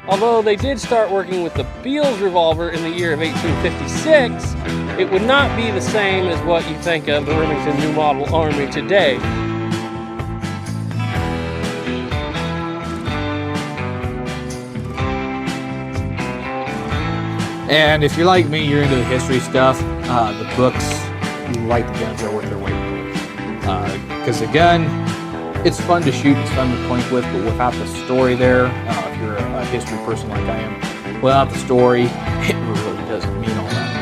Although they did start working with the Beals revolver in the year of 1856, it would not be the same as what you think of the Remington New Model Army today. And if you're like me, you're into the history stuff, the books, like the guns, are worth their weight in gold. Because a gun, it's fun to shoot, it's fun to point with, but without the story there, if you're a history person like I am, without the story, it really doesn't mean all that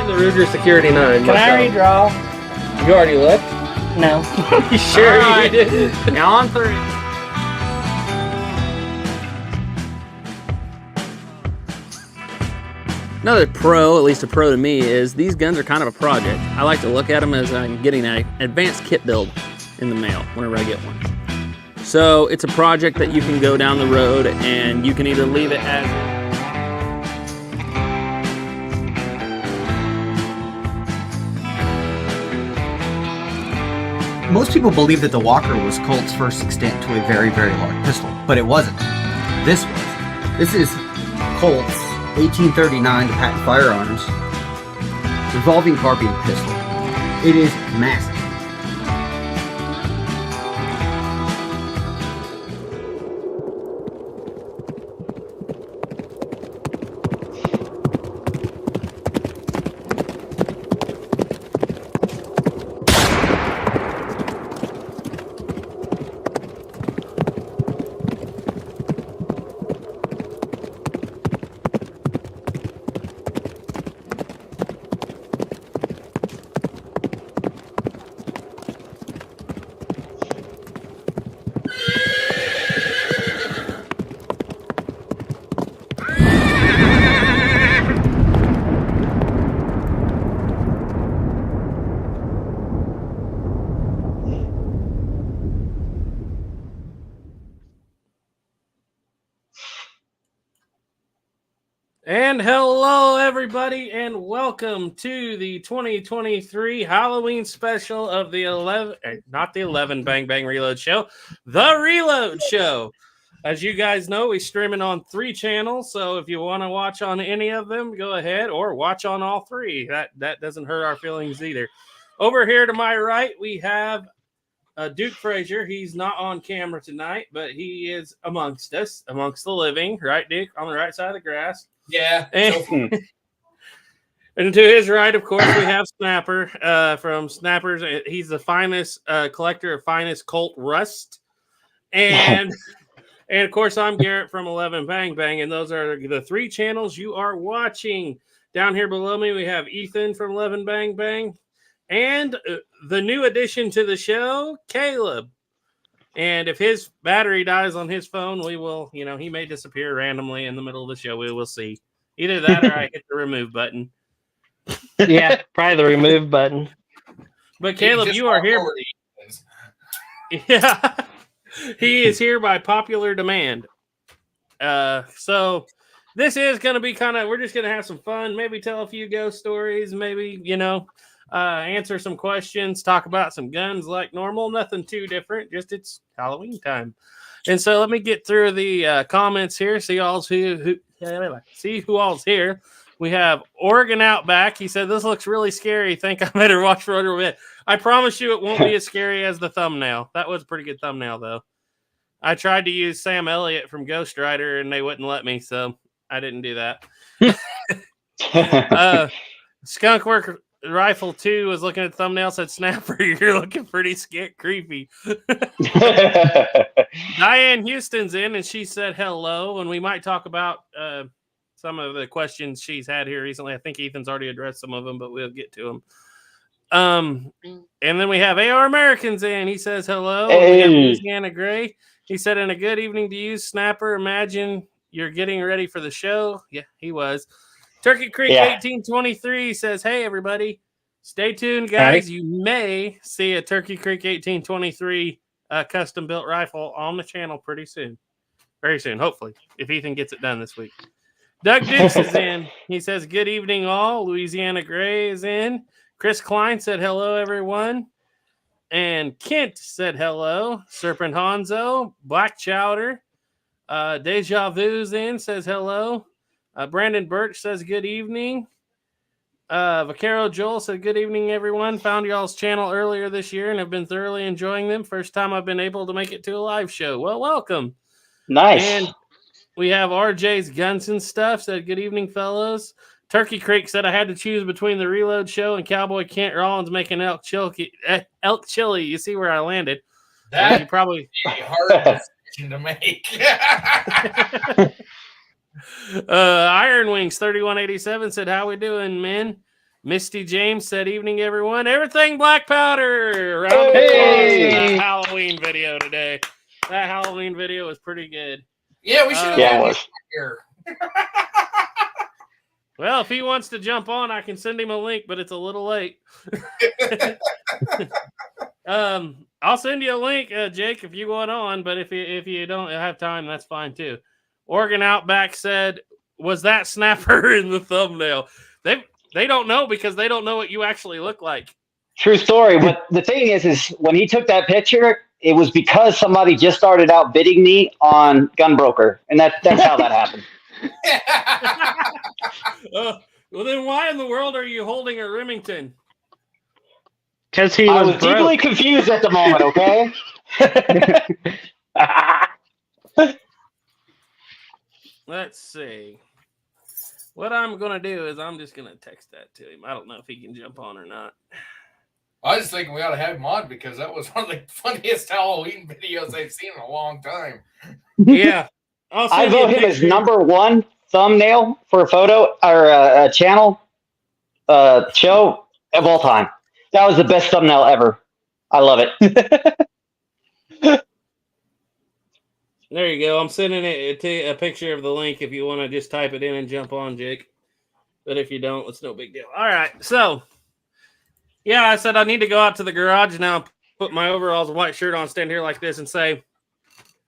The Ruger Security 9. Can I redraw? You already looked? No. You sure All you did? Now on 3. Another pro, at least a pro to me, is these guns are kind of a project. I like to look at them as I'm getting an advanced kit build in the mail whenever I get one. So it's a project that you can go down the road and you can either leave it as Most people believe that the Walker was Colt's first extent to a very, very large pistol, but it wasn't. This was. This is Colt's 1839 to patent firearms revolving carbine pistol. It is massive. And hello, everybody, and welcome to the 2023 Halloween special of the 11 Bang Bang Reload Show, the Reload Show. As you guys know, we're streaming on 3 channels, so if you want to watch on any of them, go ahead, or watch on all 3. That doesn't hurt our feelings either. Over here to my right, we have Duke Frazier. He's not on camera tonight, but he is amongst us, amongst the living. Right, Duke? On the right side of the grass. Yeah. And to his right, of course, we have Snapper from Snappers. He's the finest collector of finest Colt Rust. And of course, I'm Garrett from 11 Bang Bang. And those are the 3 channels you are watching. Down here below me, we have Ethan from 11 Bang Bang. And the new addition to the show, Caleb. And if his battery dies on his phone, we will, he may disappear randomly in the middle of the show. We will see. Either that or I hit the remove button. Yeah, probably the remove button. But Caleb, you are here. Yeah. He is here by popular demand. So this is going to be we're just going to have some fun. Maybe tell a few ghost stories. Maybe, answer some questions, talk about some guns like normal. Nothing too different. Just it's Halloween time. And so let me get through the comments here. See who all's here. We have Oregon Outback. He said, "This looks really scary. Think I better watch for a little bit." I promise you it won't be as scary as the thumbnail. That was a pretty good thumbnail, though. I tried to use Sam Elliott from Ghost Rider, and they wouldn't let me, so I didn't do that. Skunk Work Rifle 2 was looking at the thumbnail, said, "Snapper, you're looking pretty creepy." Diane Houston's in, and she said hello, and we might talk about some of the questions she's had here recently. I think Ethan's already addressed some of them, but we'll get to them. And then we have AR Americans in. He says hello. Hey. We have Louisiana Gray. He said, "And a good evening to you, Snapper. Imagine you're getting ready for the show." Yeah, he was. Turkey Creek 1823 says, "Hey, everybody. Stay tuned, guys. You may see a Turkey Creek 1823 custom built rifle on the channel pretty soon. Very soon, hopefully, if Ethan gets it done this week. Doug Dukes is in. He says, good evening, all. Louisiana Gray is in. Chris Klein said, hello, everyone. And Kent said, hello. Serpent Hanzo. Black Chowder. Deja Vu's in, says hello. Brandon Birch says, good evening. Vaquero Joel said, good evening, everyone. Found y'all's channel earlier this year and have been thoroughly enjoying them. First time I've been able to make it to a live show. Well, welcome. Nice. And we have RJ's Guns and Stuff said, good evening, fellows. Turkey Creek said, I had to choose between the Reload Show and Cowboy Kent Rollins making elk chili. You see where I landed. That's you probably a hard decision to make. Iron Wings 3187 said, how we doing, men? Misty James said, evening, everyone. Everything Black Powder. Round of applause for that Halloween video today. That Halloween video was pretty good. Yeah, we should have Yeah, it was. here. Well, if he wants to jump on, I can send him a link, but it's a little late. I'll send you a link, Jake, if you want on. But if you don't have time, that's fine too. Oregon Outback said, "Was that Snapper in the thumbnail?" They don't know because they don't know what you actually look like. True story. But the thing is when he took that picture, it was because somebody just started outbidding me on Gunbroker, and that's how that happened. Well, then why in the world are you holding a Remington? Because I was deeply confused at the moment, okay? Let's see. What I'm going to do is I'm just going to text that to him. I don't know if he can jump on or not. I was thinking we ought to have him on because that was one of the funniest Halloween videos I've seen in a long time. Yeah. I vote him as #1 thumbnail for a photo or a channel show of all time. That was the best thumbnail ever. I love it. There you go. I'm sending it a picture of the link if you want to just type it in and jump on, Jake. But if you don't, it's no big deal. All right. So, yeah, I said I need to go out to the garage now, put my overalls and white shirt on, stand here like this and say,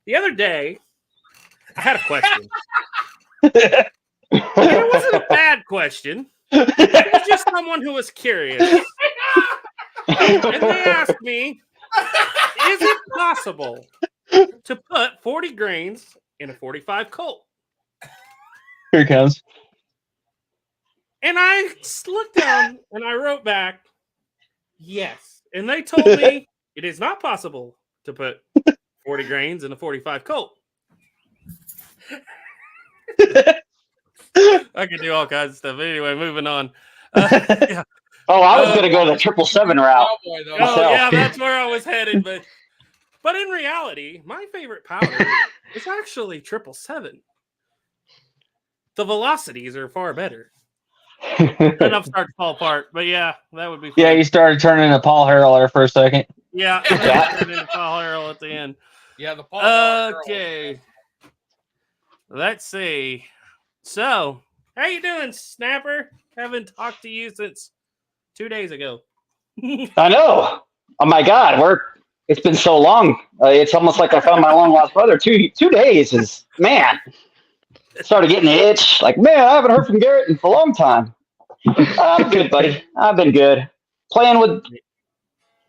the other day, I had a question. It wasn't a bad question. It was just someone who was curious. And they asked me, is it possible to put 40 grains in a 45 Colt? Here it comes. And I looked down and I wrote back, yes. And they told me it is not possible to put 40 grains in a 45 Colt. I could do all kinds of stuff. Anyway, moving on. Yeah. Oh, I was going to go the 777 route. Cowboy, though. Oh, yeah, that's where I was headed. But in reality, my favorite powder is actually 777. The velocities are far better. And I'm starting to fall apart, but yeah, that would be fun. Yeah, you started turning into Paul Harrell there for a second. Yeah, I turned into Paul Harrell at the end. Yeah, the Paul. Okay. Let's see. So, how you doing, Snapper? Haven't talked to you since 2 days ago. I know. Oh my God, it's been so long. It's almost like I found my long lost brother. 2 days is, man. Started getting the itch. Like, man, I haven't heard from Garrett in a long time. I'm good, buddy. I've been good. Playing with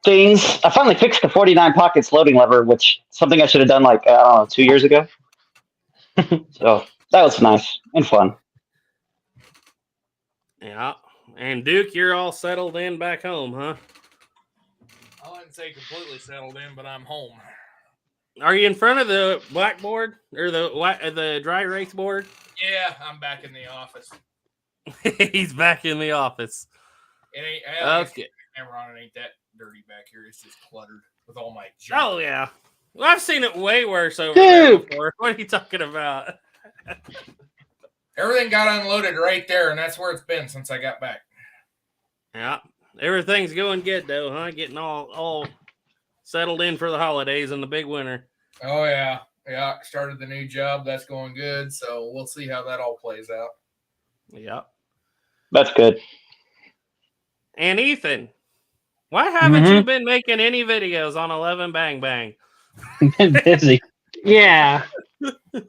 things. I finally fixed the 49 pockets loading lever, which something I should have done 2 years ago. So that was nice and fun. Yeah. And Duke, you're all settled in back home, huh? I wouldn't say completely settled in, but I'm home. Are you in front of the blackboard or the dry erase board? Yeah, I'm back in the office. He's back in the office. It ain't. Okay. Camera on it ain't that dirty back here. It's just cluttered with all my junk. Oh yeah. Well, I've seen it way worse over there before. What are you talking about? Everything got unloaded right there, and that's where it's been since I got back. Yeah. Everything's going good though, huh? Getting all settled in for the holidays and the big winter. Oh yeah. Yeah. Started the new job. That's going good. So we'll see how that all plays out. Yeah. That's good. And Ethan, why haven't Mm-hmm. you been making any videos on 11 Bang Bang? Been busy. Yeah.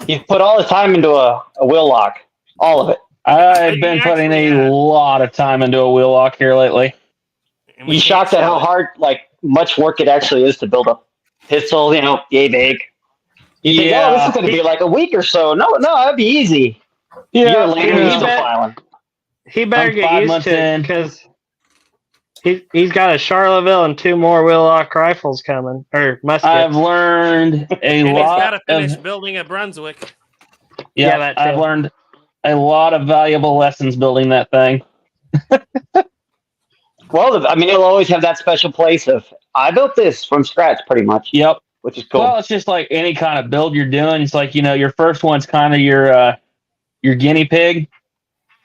He's put all his time into a wheel lock. All of it. I've been putting actually a has. lot of time into a wheel lock here lately. And we You can't shocked at show how it. hard, like, much work it actually is to build a pistol, yay big. You think, oh, this is going to be like a week or so. No, that'd be easy. A year later, you're still filing. He better I'm get 5 used months to it in. because he's got a Charleville and 2 more wheel lock rifles coming, or muskets. I've learned a And he's got lot to finish of building a Brunswick. Yeah, that I've too. learned a lot of valuable lessons building that thing. Well, I mean, it'll always have that special place of, I built this from scratch pretty much, Yep. which is cool. Well, it's just like any kind of build you're doing. It's like, your first one's kind of your guinea pig.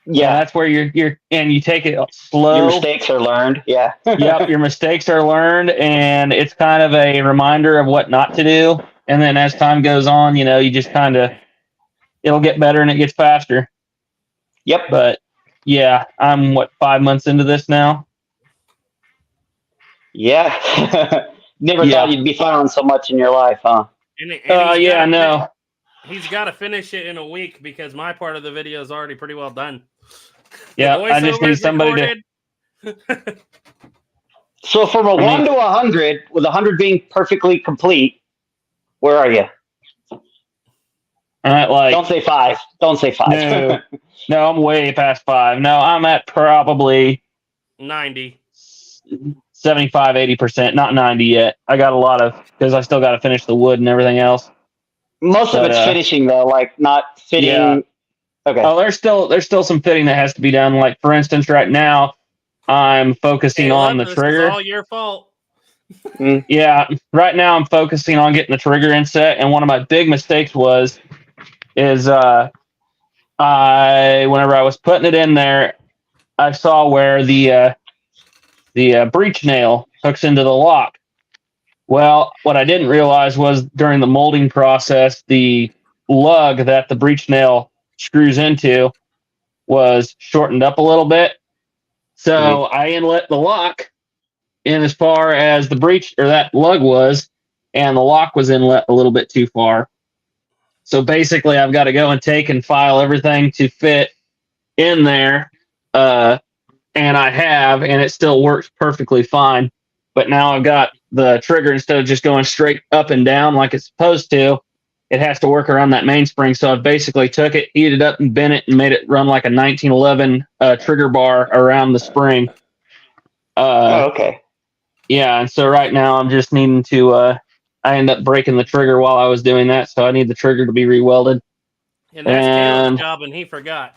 yeah, That's where you're and you take it slow. your mistakes are learned. Yeah. Yep, your mistakes are learned, and it's kind of a reminder of what not to do. And then as time goes on, you just kind of, it'll get better and it gets faster. Yep. But yeah, I'm 5 months into this now. Yeah. Never Yeah. thought you'd be filing so much in your life, huh? And he's Yeah, I gotta know. He's got to finish it in a week because my part of the video is already pretty well done. Yeah, The I just voiceover need is somebody to. recorded. So from a 1 to 100, with 100 being perfectly complete, where are you? I'm at like Don't say 5. Don't say 5. No. No, I'm way past 5. No, I'm at probably 90. 75, 80%, not 90 yet. I got a lot of, because I still got to finish the wood and everything else. Most of But, it's finishing though, like not fitting. Yeah. Okay. Oh, there's still some fitting that has to be done. Like for instance, right now, I'm focusing on the This is trigger. all your fault. Yeah, right now I'm focusing on getting the trigger inset, and one of my big mistakes is whenever I was putting it in there, I saw where the breech nail hooks into the lock. Well, what I didn't realize was during the molding process, the lug that the breech nail screws into was shortened up a little bit. So I inlet the lock in as far as the breech or that lug was, and the lock was inlet a little bit too far. So basically, I've got to go and take and file everything to fit in there, and I have, and it still works perfectly fine. But now I've got the trigger, instead of just going straight up and down like it's supposed to, it has to work around that mainspring. So I've basically took it, heated up, and bent it, and made it run like a 1911 trigger bar around the spring. Okay. Yeah, and so right now I'm just needing to. I end up breaking the trigger while I was doing that, so I need the trigger to be rewelded. And that's And- Caleb's job, and he forgot.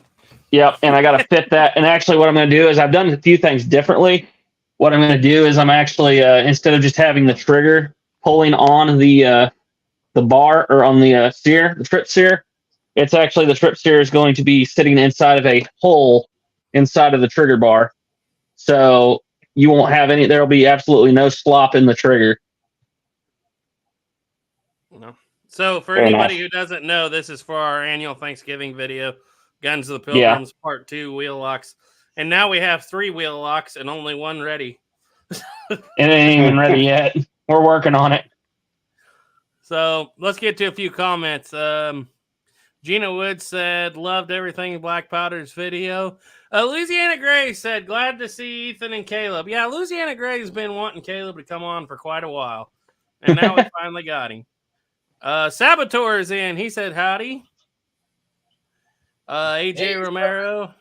Yep, and I got to fit that. And actually, what I'm going to do is I've done a few things differently. What I'm going to do is I'm actually instead of just having the trigger pulling on the bar or on the steer, the trip steer, it's actually the trip steer is going to be sitting inside of a hole inside of the trigger bar, so you won't have any. There'll be absolutely no slop in the trigger. No. So for Very anybody nice. who doesn't know, this is for our annual Thanksgiving video, Guns of the Yeah. Pilgrims Part 2 wheel locks. And now we have 3 wheel locks and only 1 ready. It ain't even ready yet. We're working on it. So let's get to a few comments. Gina Wood said, loved everything Black Powder's video. Louisiana Gray said, glad to see Ethan and Caleb. Yeah, Louisiana Gray's been wanting Caleb to come on for quite a while. And now we finally got him. Saboteur is in. He said, howdy. AJ Romero.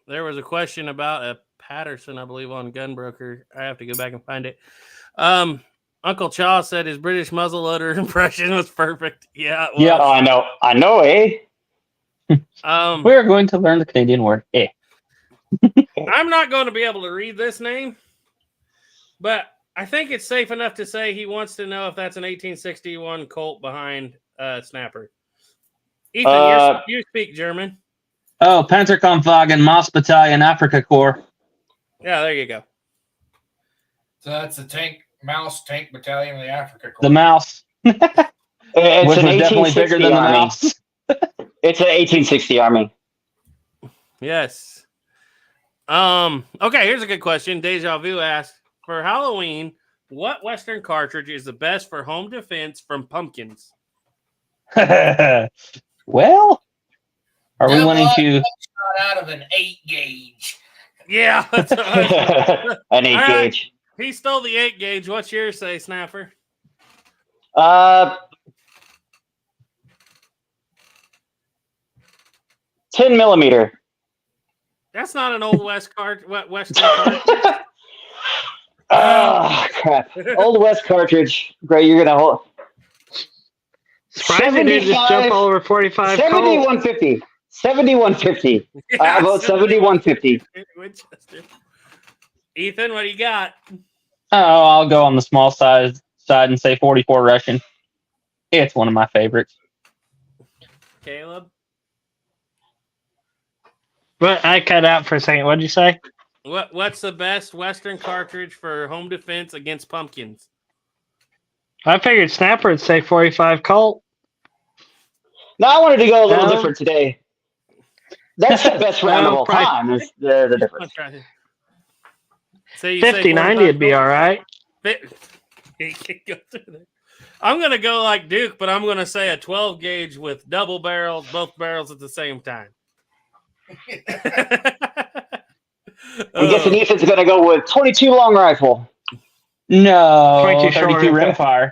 There was a question about a Patterson, I believe, on Gunbroker. I have to go back and find it. Uncle Chaw said his British muzzleloader impression was perfect. Yeah, it was. Yeah. Oh, I know, eh? We're going to learn the Canadian word. Eh. I'm not going to be able to read this name, but I think it's safe enough to say he wants to know if that's an 1861 Colt behind Snapper. Ethan, you speak German. Oh, Panzerkampfwagen, Moss Battalion, Afrika Corps. Yeah, there you go. So that's the Mouse Tank Battalion of the Africa Corps. The mouse, It's which was an definitely 1860 bigger than the Army. mouse. It's an 1860 Army. Yes. Okay, here's a good question. Deja Vu asked, for Halloween, what Western cartridge is the best for home defense from pumpkins? Well, are we Devil wanting to? shot out of an 8 gauge. Yeah. An 8 All right. gauge. He stole the 8 gauge. What's yours say, Snapper? 10mm. That's not an old Western cartridge. Oh, crap. Old West cartridge. Great, you're going to hold. Surprised he didn't just jump all over 45 Colt. 7150. 7150. I vote 7150. Winchester. Ethan, what do you got? Oh, I'll go on the small side and say 44 Russian. It's one of my favorites. Caleb? But I cut out for a second. What'd you say? What's the best Western cartridge for home defense against pumpkins? I figured Snapper would say 45 Colt. No, I wanted to go a little No. different today. That's the best round of all time. Is the difference. So you say 50-90 would be all right. I'm going to go like Duke, but I'm going to say a 12 gauge with double barrels, both barrels at the same time. I'm guessing Ethan's going to go with 22 long rifle. No, 22 32 short. rimfire.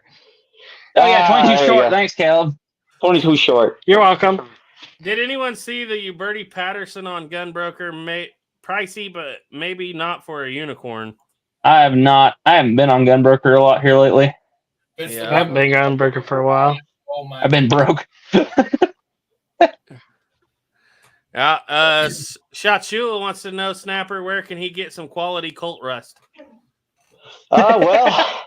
Oh yeah, 22 there you short. go. Thanks, Caleb. 22 short. You're welcome. Did anyone see the Uberti Patterson on Gunbroker? Pricey, but maybe not for a unicorn. I have not. I haven't been on Gunbroker a lot here lately. Yeah. I've been on Burger for a while. Oh my! I've been broke. Shotshula wants to know, Snapper, where can he get some quality Colt Rust? Well,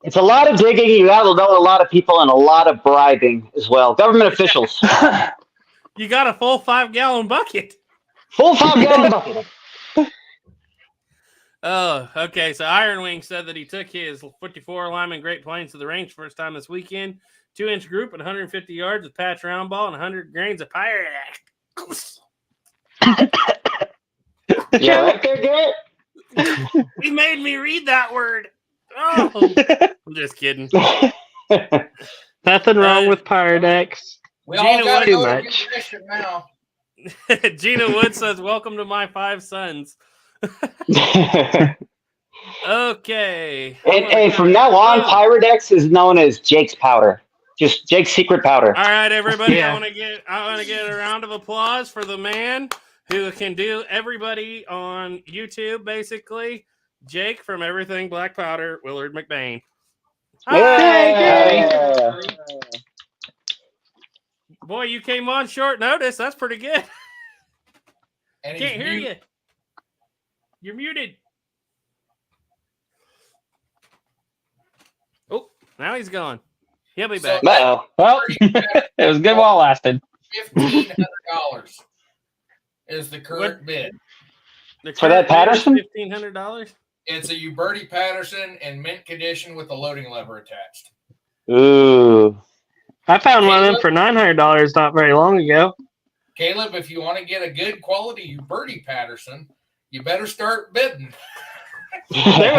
it's a lot of digging. You have to know a lot of people and a lot of bribing as well. Government officials. You got a full 5-gallon bucket. Full 5-gallon bucket. Oh, okay. So Iron Wing said that he took his 54 Lyman Great Plains to the range first time this weekend. 2-inch group at 150 yards with patch round ball and 100 grains of pirate. Yeah, right there, Garrett. He made me read that word. Oh, I'm just kidding. Nothing wrong with Pyrex. We Gina, all got too to go to much. mission now. Gina Wood says, welcome to my 5 sons. Okay. And from now on, Pyrodex is known as Jake's powder. Just Jake's secret powder. All right, everybody. Yeah. I want to get a round of applause for the man who can do everybody on YouTube, basically. Jake from Everything Black Powder, Willard McBain. Yeah. Boy, you came on short notice. That's pretty good. And he's Can't hear mute. you. You're muted. Oh, now he's gone. He'll be back. Uh-oh. Well, it was good while it lasted. $1,500 is the current bid. The For that current bid is Patterson? $1,500. It's a Uberti Patterson in mint condition with a loading lever attached. Ooh. I found one of them for $900 not very long ago. Caleb, if you want to get a good quality Uberti Patterson, you better start bidding. There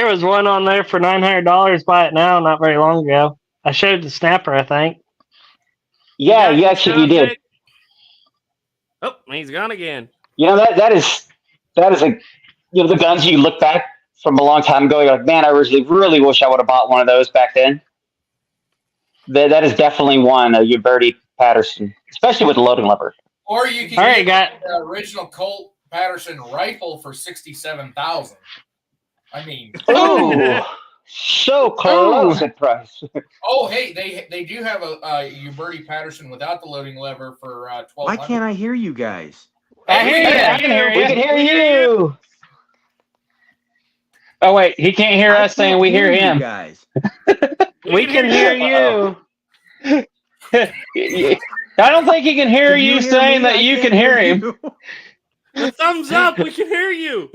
was one on there for $900. Buy it now, not very long ago. I showed the Snapper, I think. Yeah, you actually you did. Oh, he's gone again. You know that is a the guns you look back from a long time ago. You're like, man, I really wish I would have bought one of those back then. That is definitely one, a Uberti Patterson, especially with the loading lever. Or you can All right, get the original Colt Patterson rifle for $67,000. I mean, Ooh, so close in price. oh hey, they do have a Uberti Patterson without the loading lever for $1,200. Why can't I hear you guys? I hear you. I can hear We you. can hear you. Oh wait, he can't hear us saying we hear you him. guys. We can hear you. I don't think he can hear Can you hear saying me? that I you can't can hear him. you. The thumbs up. We can hear you.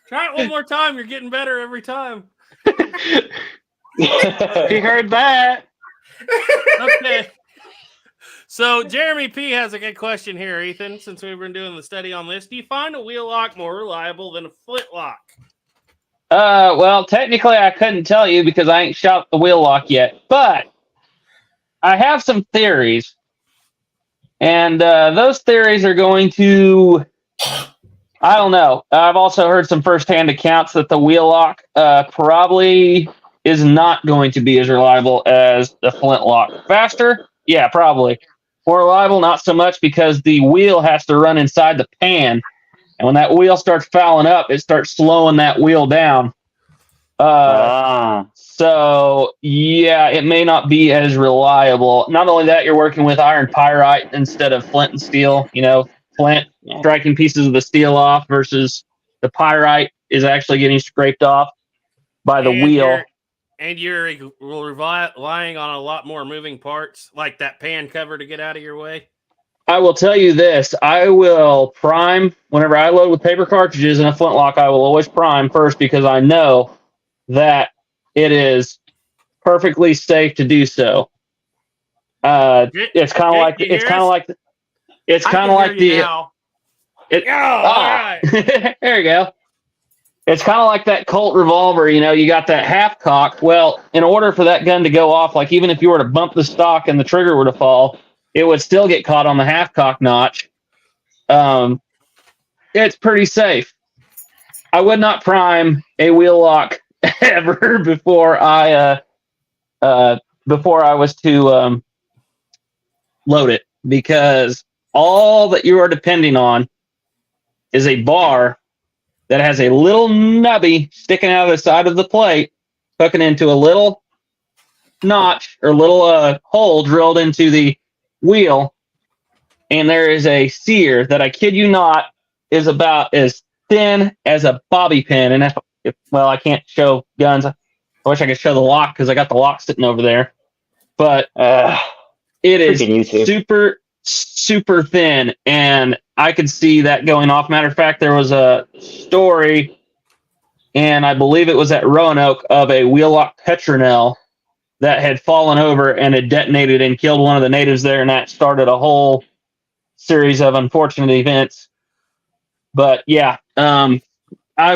Try it one more time. You're getting better every time. He heard that. Okay. So Jeremy P has a good question here, Ethan. Since we've been doing the study on this, do you find a wheel lock more reliable than a flintlock? Well, technically, I couldn't tell you because I ain't shot the wheel lock yet, but I have some theories, and those theories are going to. I don't know. I've also heard some firsthand accounts that the wheel lock probably is not going to be as reliable as the flintlock. Faster? Yeah, probably. More reliable? Not so much, because the wheel has to run inside the pan. And when that wheel starts fouling up, it starts slowing that wheel down. So, yeah, it may not be as reliable. Not only that, you're working with iron pyrite instead of flint and steel. You know, flint striking pieces of the steel off versus the pyrite is actually getting scraped off by the wheel. You're relying on a lot more moving parts, like that pan cover to get out of your way. I will tell you this. I will prime whenever I load with paper cartridges in a flintlock. I will always prime first because I know that it is perfectly safe to do so. It's kind of like there you go. It's kind of like that Colt revolver. You know, you got that half cock. Well, in order for that gun to go off, like even if you were to bump the stock and the trigger were to fall, it would still get caught on the half cock notch. It's pretty safe. I would not prime a wheel lock ever before I was to load it, because all that you are depending on is a bar that has a little nubby sticking out of the side of the plate, hooking into a little notch or little hole drilled into the wheel, and there is a sear that, I kid you not, is about as thin as a bobby pin. And if I can't show guns. I wish I could show the lock because I got the lock sitting over there. But it is super, super thin, and I could see that going off. Matter of fact, there was a story, and I believe it was at Roanoke, of a wheel lock Petronel that had fallen over and had detonated and killed one of the natives there, and that started a whole series of unfortunate events. But yeah, I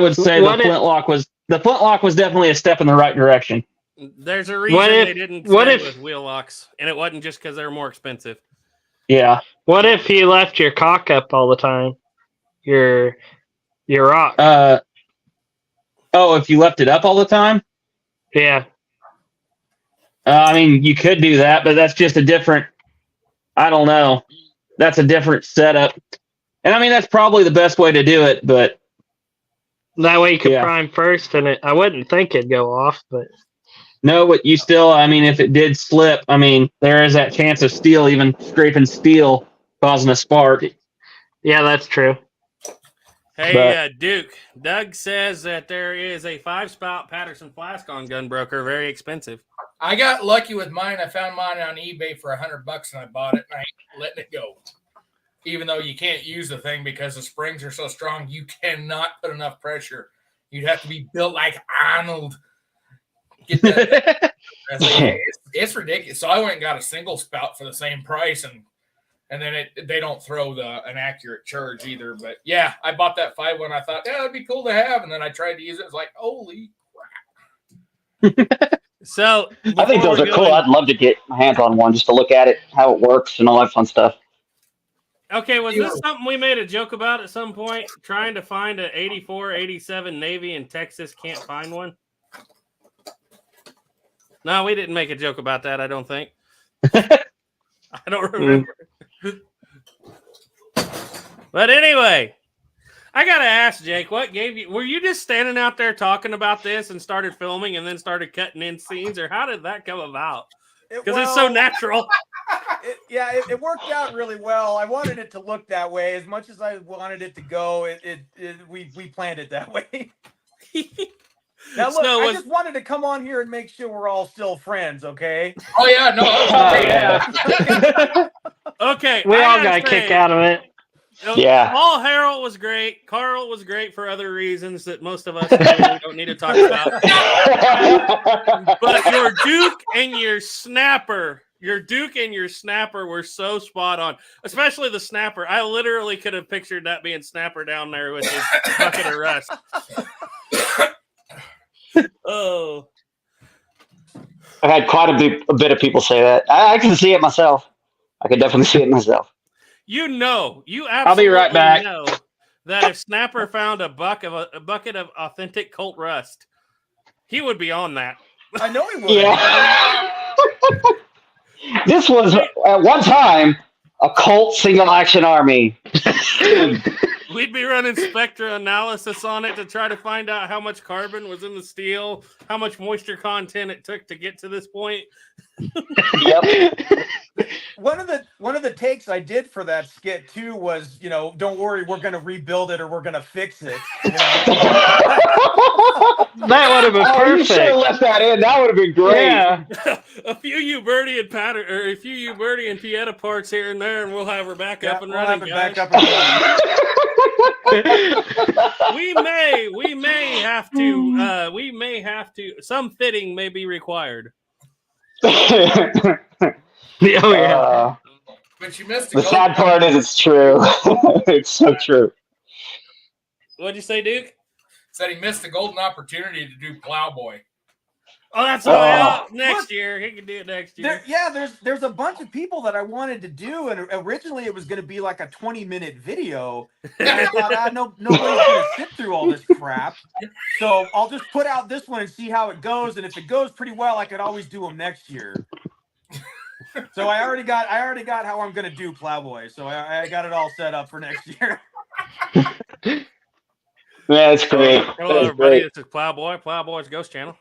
would say the flintlock was definitely a step in the right direction. There's a reason they didn't stay with wheel locks, and it wasn't just because they were more expensive. Yeah. What if you left your cock up all the time? Your rock. If you left it up all the time? Yeah. I mean, you could do that, but that's just a different. I don't know. That's a different setup, and I mean that's probably the best way to do it. But that way you could prime first, and I wouldn't think it'd go off, but. No, but you still, I mean, if it did slip, I mean, there is that chance of steel, even scraping steel, causing a spark. Yeah, that's true. Hey, Duke, Doug says that there is a 5-spout Patterson flask on Gunbroker, very expensive. I got lucky with mine. I found mine on eBay for $100 and I bought it, and I ain't letting it go. Even though you can't use the thing because the springs are so strong, you cannot put enough pressure. You'd have to be built like Arnold. Get that. It's ridiculous. So I went and got a single spout for the same price, and then they don't throw an accurate charge either. But yeah, I bought that 5 I thought, that'd be cool to have, and then I tried to use it. It's like, holy crap. So I think those are cool. I'd love to get my hands on one just to look at it, how it works, and all that fun stuff. Okay, was this something we made a joke about at some point? Trying to find an 84, 87 Navy in Texas, can't find one? No, we didn't make a joke about that, I don't think. I don't remember. But anyway, I got to ask, Jake, what gave you... Were you just standing out there talking about this and started filming and then started cutting in scenes, or how did that come about? Because it's so natural. It worked out really well. I wanted it to look that way. As much as I wanted it to go, we planned it that way. Now look, I just wanted to come on here and make sure we're all still friends, okay? Oh yeah, no. Yeah. Okay. We all got a kick out of it. Yeah. Paul Harrell was great. Carl was great for other reasons that most of us don't need to talk about. But your Duke and your Snapper Your Duke and your Snapper were so spot on, especially the Snapper. I literally could have pictured that being Snapper down there with his bucket of rust. Oh. I've had quite a bit of people say that. I can see it myself. I could definitely see it myself. You absolutely I'll be right back. know that if Snapper found a bucket of authentic Colt rust, he would be on that. I know he would. Yeah. This was at one time a Colt single action army. We'd be running spectra analysis on it to try to find out how much carbon was in the steel, how much moisture content it took to get to this point. Yep. One of the takes I did for that skit too was, don't worry, we're gonna rebuild it or we're gonna fix it. That would have been You perfect. should have left that in. That would have been great. Yeah. A few Uberti and Pieta parts here and there, and we'll have her back up and running. Back up and running. we may have to. Some fitting may be required. Oh yeah. But you missed The sad part is it's true. It's so true. What'd you say, Duke? Said he missed the golden opportunity to do Plowboy. Oh, that's next year. He can do it next year. There's a bunch of people that I wanted to do, and originally it was going to be like a 20-minute video. And I thought, nobody's going to sit through all this crap, so I'll just put out this one and see how it goes. And if it goes pretty well, I could always do them next year. So I already got how I'm going to do Plowboy. So I got it all set up for next year. Yeah, it's great. Hello, everybody. This is Plowboy, Plowboy's Ghost Channel.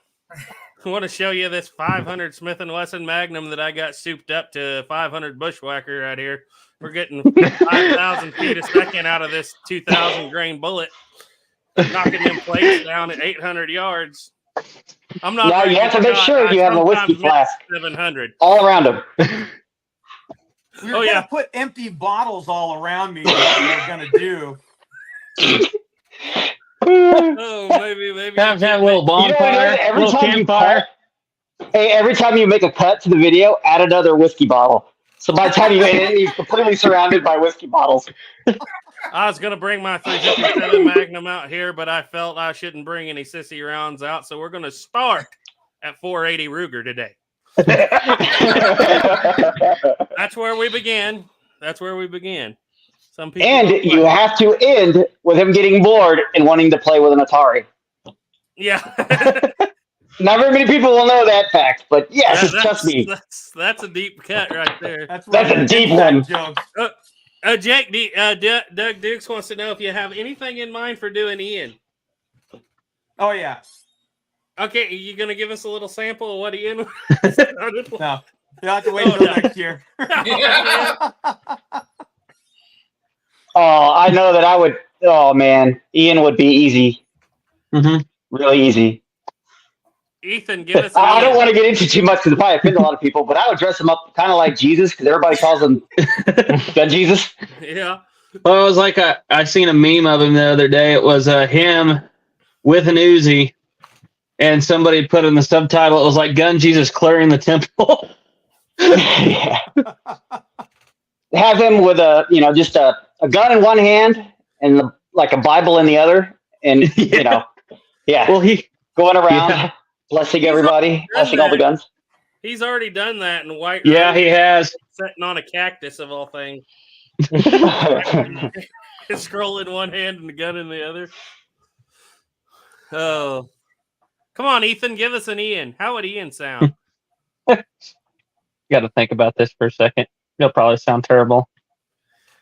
I want to show you this 500 Smith & Wesson Magnum that I got souped up to 500 Bushwhacker right here. We're getting 5,000 feet a second out of this 2,000 grain bullet, knocking them plates down at 800 yards. I'm not. Now you have to make sure you have a whiskey flask 700 all around them. We were gonna put empty bottles all around me. What we were gonna do. Oh, maybe Have a little bonfire, a little campfire. Every time you make a cut to the video, add another whiskey bottle. So by the time you end, you're completely surrounded by whiskey bottles. I was gonna bring my 357 Magnum out here, but I felt I shouldn't bring any sissy rounds out, so we're gonna start at 480 Ruger today. That's where we began. Some people and you have to end with him getting bored and wanting to play with an Atari. Yeah. Not very many people will know that fact, but yes, trust me. That's a deep cut right there. That's a deep one. Jake, Doug Dukes wants to know if you have anything in mind for doing Ian. Oh, yeah. Okay, are you going to give us a little sample of what Ian No. You'll have to wait until next year. Oh, I know that I would. Oh, man. Ian would be easy. Mm-hmm. Really easy. Ethan, give us I don't want to get into too much because it probably offend a lot of people, but I would dress him up kind of like Jesus because everybody calls him Gun Jesus. Yeah. Well, it was like I seen a meme of him the other day. It was him with an Uzi, and somebody put in the subtitle, it was like Gun Jesus clearing the temple. Yeah. Have him with just a gun in one hand and like a Bible in the other, and Well, he going around blessing everybody, blessing all the guns. He's already done that in White. Yeah, he has. Sitting on a cactus of all things. Scroll in one hand and the gun in the other. Oh, come on, Ethan, give us an Ian. How would Ian sound? Got to think about this for a second. It'll probably sound terrible.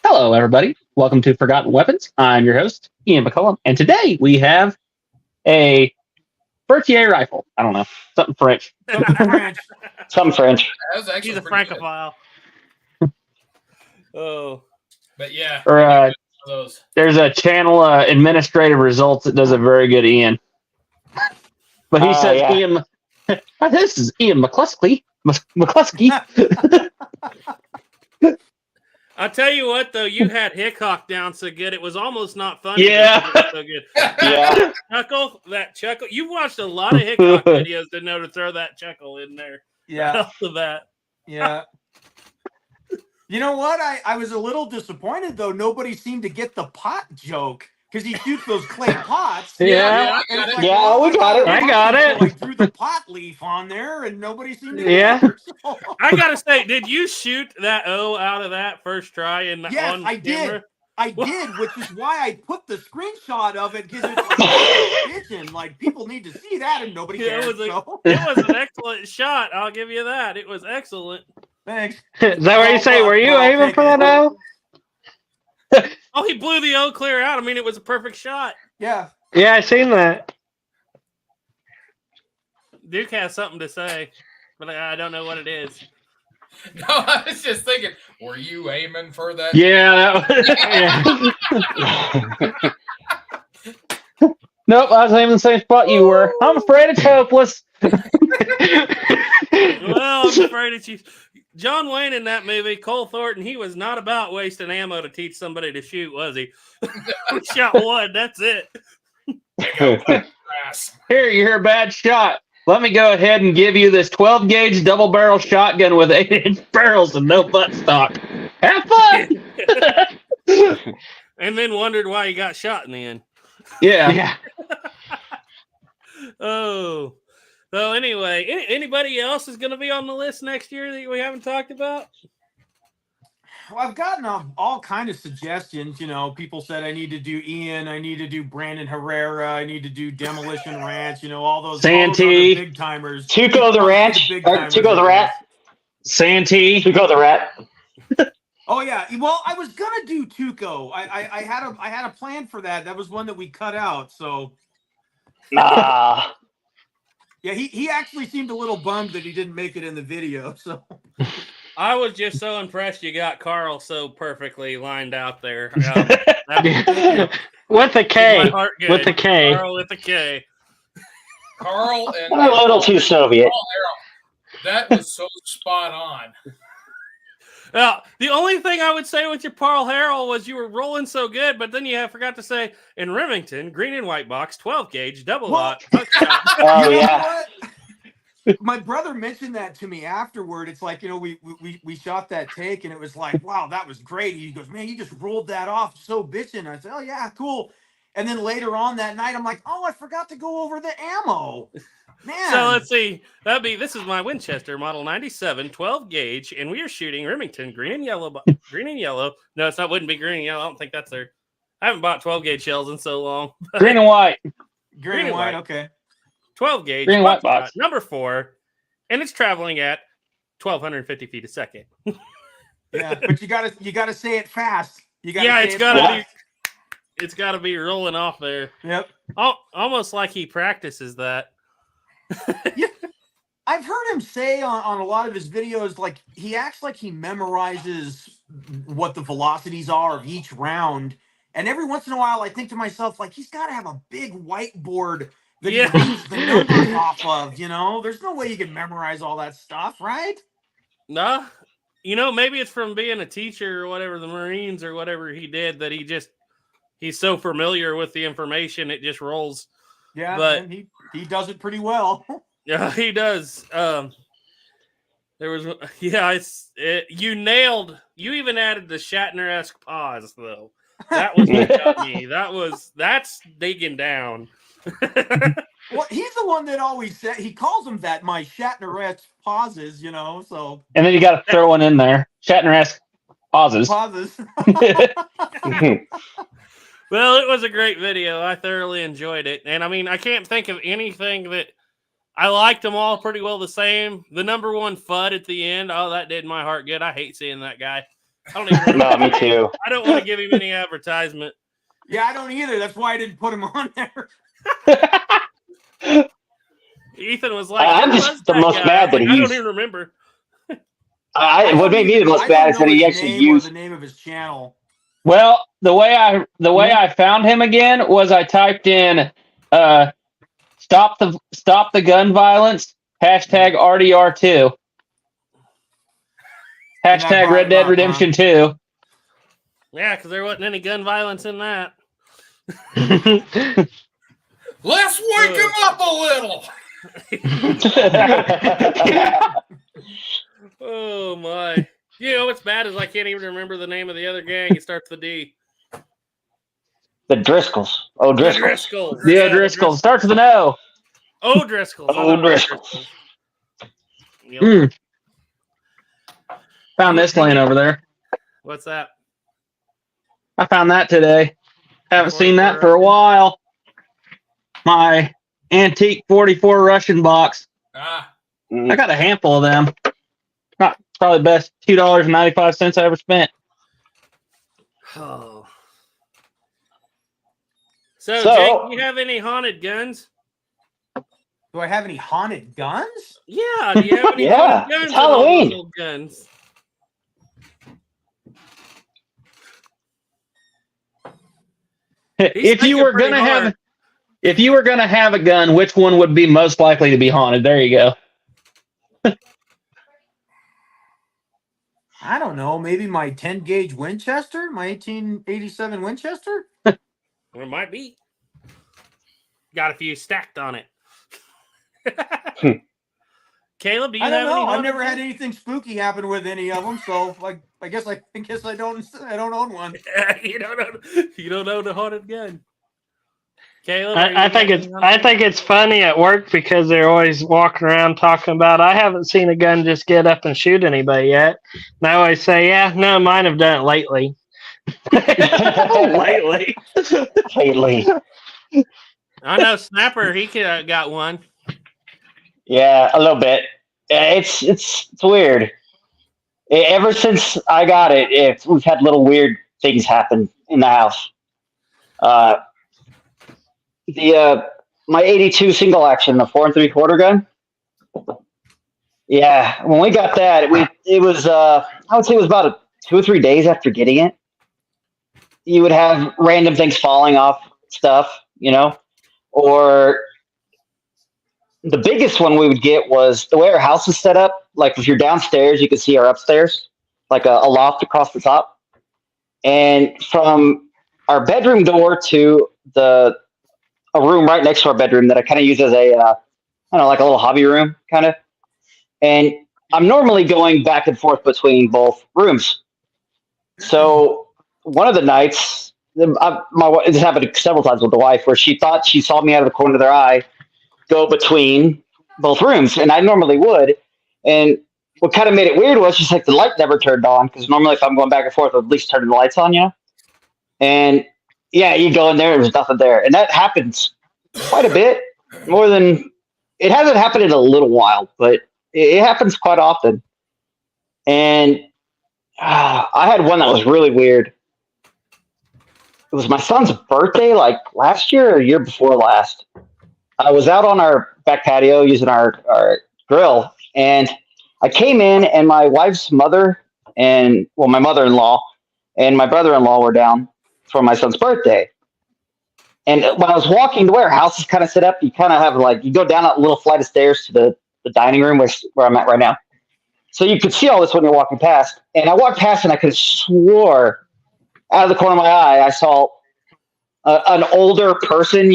Hello, everybody. Welcome to Forgotten Weapons. I'm your host, Ian McCullum, and today we have a Berthier rifle. I don't know, something French. Something French. He's a francophile. Oh, but yeah. Or there's a channel, Administrative Results, that does a very good Ian. But he says Ian. This is Ian McCluskey. McCluskey. I'll tell you what, though, you had Hickok down so good, it was almost not funny. Yeah. So good. Yeah. That chuckle. You've watched a lot of Hickok videos to know to throw that chuckle in there. Yeah. Off of that. Yeah. You know what? I was a little disappointed though. Nobody seemed to get the pot joke because he shoots those clay pots. Yeah. And it's like, Yeah, well, we got it. I got it. So I threw the pot leaf on there, and nobody seemed to Yeah. get it. So- I gotta say, did you shoot that O out of that first try? Yes, on I camera? did. I did, which is why I put the screenshot of it because it's like, like people need to see that, and nobody Yeah, cares. it So. was an excellent shot. I'll give you that. It was excellent. Thanks. Is that what you say? Were you I'll aiming take for it. that O? Oh, he blew the O clear out. I mean, it was a perfect shot. Yeah. Yeah, I seen that. Duke has something to say, but I don't know what it is. No, I was just thinking, were you aiming for that? Yeah. Nope, I was aiming the same spot you were. I'm afraid it's hopeless. Well, I'm afraid it's you. John Wayne in that movie, Cole Thornton, he was not about wasting ammo to teach somebody to shoot, was he? He shot one, that's it. Here, you hear a bad shot. Let me go ahead and give you this 12 gauge double barrel shotgun with 8-inch barrels and no butt stock. Have fun. And then wondered why he got shot in the end. Yeah. Oh. So anyway, anybody else is going to be on the list next year that we haven't talked about? Well, I've gotten all kind of suggestions. You know, people said I need to do Ian, I need to do Brandon Herrera, I need to do Demolition Ranch. You know, all those Santee. big timers. Tuco the Ranch. Tuco the Rat. Santee. Tuco the Rat. Oh yeah. Well, I was gonna do Tuco. I had a plan for that. That was one that we cut out. So Ah. yeah, he actually seemed a little bummed that he didn't make it in the video. So I was just so impressed you got Carl so perfectly lined out there. With a K. With a K. Carl with a K. Carl and A little too Soviet. that was so spot on. Now, the only thing I would say with your Paul Harrell was you were rolling so good, but then you forgot to say in Remington, green and white box, 12 gauge, double lot. Oh yeah. My brother mentioned that to me afterward. It's like, you know, we shot that take and it was like, wow, that was great. He goes, man, you just rolled that off so bitchin'. I said, oh yeah, cool. And then later on that night, I'm like, oh, I forgot to go over the ammo. Man. So let's see. This is my Winchester Model 97, 12 gauge, and we are shooting Remington, green and yellow. Green and yellow. No, wouldn't be green and yellow. I don't think that's there. I haven't bought 12 gauge shells in so long. Green and white. Green and white, okay. 12 gauge, Green and white box. number 4, and it's traveling at 1,250 feet a second. Yeah, but you gotta say it fast. It's gotta be rolling off there. Yep. Almost like he practices that. Yeah, I've heard him say on a lot of his videos, like he acts like he memorizes what the velocities are of each round. And every once in a while, I think to myself, like, he's got to have a big whiteboard that he reads the numbers off of, you know? There's no way you can memorize all that stuff, right? Nah. You know, maybe it's from being a teacher or whatever, the Marines or whatever he did, that he's so familiar with the information, it just rolls. Yeah, but he does it pretty well. Yeah, he does. You nailed. You even added the Shatner-esque pause, though. That was what got me. That's digging down. Well, he's the one that always said, he calls them that, my Shatner-esque pauses, you know. So. And then you got to throw one in there. Shatner-esque pauses. Well, it was a great video. I thoroughly enjoyed it. And I mean, I can't think of anything that I liked them all pretty well the same. The number 1 FUD at the end. Oh, that did my heart good. I hate seeing that guy. I don't even No, me too. I don't want to give him any advertisement. Yeah, I don't either. That's why I didn't put him on there. Ethan was like, I'm just the most mad that I he's. don't even remember. What made me the most mad is that he actually used the name of his channel. Well, the way I found him again was I typed in stop the gun violence #RDR2 Red Dead Redemption 2. Yeah, because there wasn't any gun violence in that. Let's wake him up a little. Oh my! You know what's bad is I can't even remember the name of the other gang. It starts with D. The Driscolls. Oh, The Driscolls. Driscolls. The Yeah, O'Driscoll starts with an O. O'Driscolls. O'Driscolls. Yep. Mm. Found this laying over there. What's that? I found that today. Haven't seen that for a while. My antique 44 Russian box. Ah, I got a handful of them. Probably the best $2.95 I ever spent. Oh. So, Jake, do you have any haunted guns? Do I have any haunted guns? Yeah. Do you have any Yeah, haunted guns? it's Halloween. Little guns. If you were gonna have a gun, which one would be most likely to be haunted? There you go. I don't know. Maybe my 10 gauge Winchester, my 1887 Winchester. Or it might be. Got a few stacked on it. Caleb, do you I don't have any? know. I've haunted never guns? had anything spooky happen with any of them, so like I guess I don't own one. you don't know the haunted gun. Caleb, I think it's funny at work because they're always walking around talking about I haven't seen a gun just get up and shoot anybody yet. And I always say, yeah, no, mine have done it lately. Lately. Lately. I know Snapper. He got one. Yeah, a little bit. Yeah, it's weird. Ever since I got it, we've had little weird things happen in the house. My 82 single action, the 4 3/4 gun. Yeah, when we got that, it was I would say it was about 2 or 3 days after getting it. You would have random things falling off stuff, or the biggest one we would get was the way our house is set up. Like if you're downstairs, you can see our upstairs, like a loft across the top. And from our bedroom door to a room right next to our bedroom that I kind of use as like a little hobby room kind of. And I'm normally going back and forth between both rooms. So one of the nights, this happened several times with the wife, where she thought she saw me out of the corner of their eye go between both rooms, and I normally would. And what kind of made it weird was just like the light never turned on, because normally if I'm going back and forth, I'd at least turn the lights on, And yeah, you go in there, there's nothing there, and that happens quite a bit. More than it hasn't happened in a little while, but it happens quite often. And I had one that was really weird. It was my son's birthday, like last year or year before last. I was out on our back patio using our grill, and I came in, and my wife's mother my mother-in-law and my brother-in-law were down for my son's birthday. And when I was walking to where our house is kind of set up, you kind of have you go down a little flight of stairs to the dining room where I'm at right now. So you could see all this when you're walking past. And I walked past, and I could have swore out of the corner of my eye I saw an older person,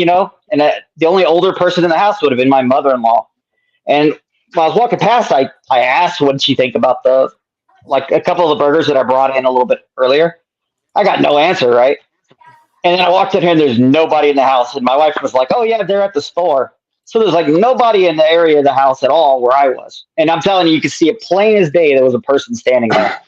and the only older person in the house would have been my mother-in-law. And when I was walking past, I asked what did she think about a couple of the burgers that I brought in a little bit earlier. I got no answer, right? And then I walked in here, and there's nobody in the house. And my wife was like, oh, yeah, they're at the store. So there's nobody in the area of the house at all where I was. And I'm telling you, you could see it plain as day there was a person standing there.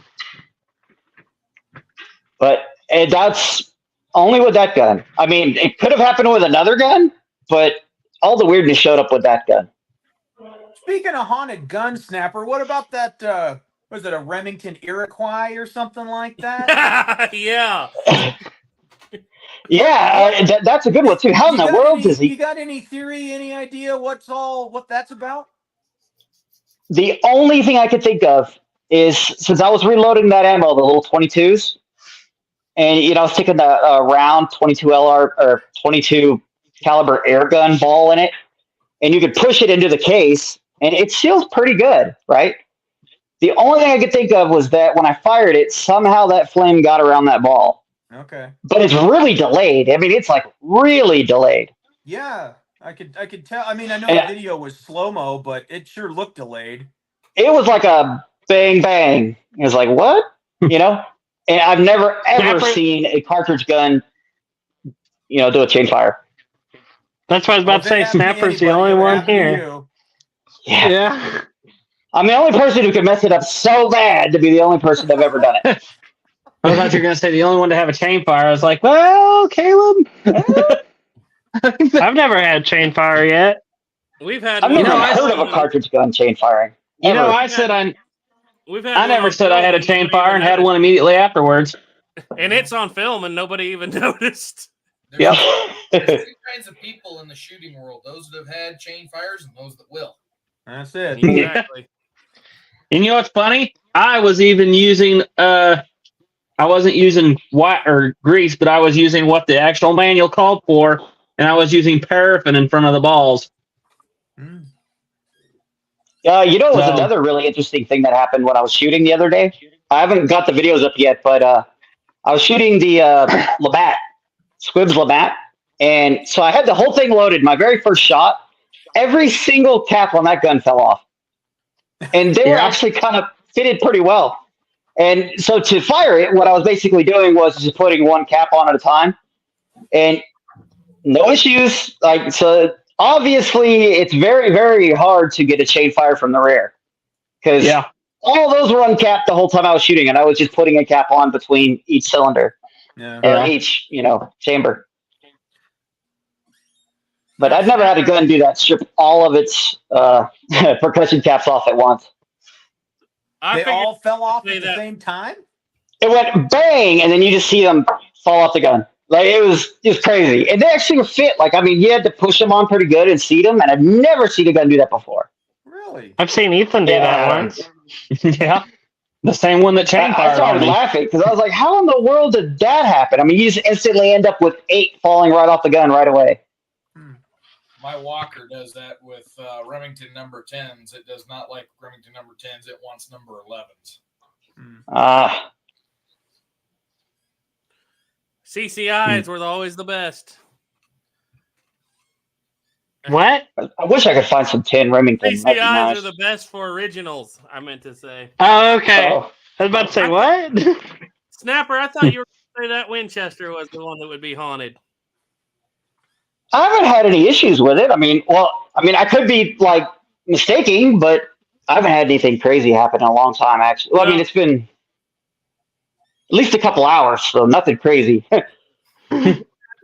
But that's only with that gun. I mean, it could have happened with another gun, but all the weirdness showed up with that gun. Speaking of haunted gun, Snapper, what about that? Was it a Remington Iroquois or something like that? Yeah. Yeah, that's a good one too. How in the world does he? You got any theory, any idea what that's about? The only thing I could think of is, since I was reloading that ammo, the little 22s, and I was taking the round 22 LR or 22 caliber air gun ball in it, and you could push it into the case, and it seals pretty good, right? The only thing I could think of was that when I fired it, somehow that flame got around that ball. Okay. But it's really delayed. I mean, it's really delayed. Yeah, I could tell. I mean, I know the video was slow-mo, but it sure looked delayed. It was like a bang, bang. It was like, what? You know? And I've never, ever seen a cartridge gun, do a chain fire. That's what I was about to say. Snapper's the only one here. Yeah. I'm the only person who can mess it up so bad to be the only person to have ever done it. I thought you were going to say the only one to have a chain fire. I was like, well, Caleb. I've never had chain fire yet. We've had. I've never heard of a cartridge gun chain firing. Ever. I never said I had a chain fire and had one immediately afterwards. And it's on film, and nobody even noticed. There's two kinds of people in the shooting world: those that have had chain fires and those that will. That's it. Exactly. And you know what's funny? I was even using I wasn't using white or grease, but I was using what the actual manual called for, and I was using paraffin in front of the balls. It was another really interesting thing that happened when I was shooting the other day. I haven't got the videos up yet, but I was shooting the Labatt, Squibbs Labatt, and so I had the whole thing loaded. My very first shot, every single cap on that gun fell off, and they were actually kind of fitted pretty well. And so to fire it, what I was basically doing was just putting one cap on at a time, and no issues. So obviously, it's very, very hard to get a chain fire from the rear because all those were uncapped the whole time I was shooting, and I was just putting a cap on between each cylinder or each, chamber. But I've never had a gun do that, strip all of its percussion caps off at once. They all fell off at the same time? It went bang, and then you just see them fall off the gun. Like, it was just crazy. And they actually were fit. You had to push them on pretty good and seat them, and I've never seen a gun do that before. Really? I've seen Ethan do that once. Yeah. The same one that chain fired I started laughing because I was like, how in the world did that happen? I mean, you just instantly end up with 8 falling right off the gun right away. My Walker does that with Remington number 10s. It does not like Remington number 10s. It wants number 11s. CCIs were always the best. What? I wish I could find some 10 Remington. CCIs are the best for originals, I meant to say. Oh, okay. I was about to say, what? Snapper, I thought you were going to say that Winchester was the one that would be haunted. I haven't had any issues with it. I mean, I could be mistaking, but I haven't had anything crazy happen in a long time, actually. Well, I mean, it's been at least a couple hours, so nothing crazy.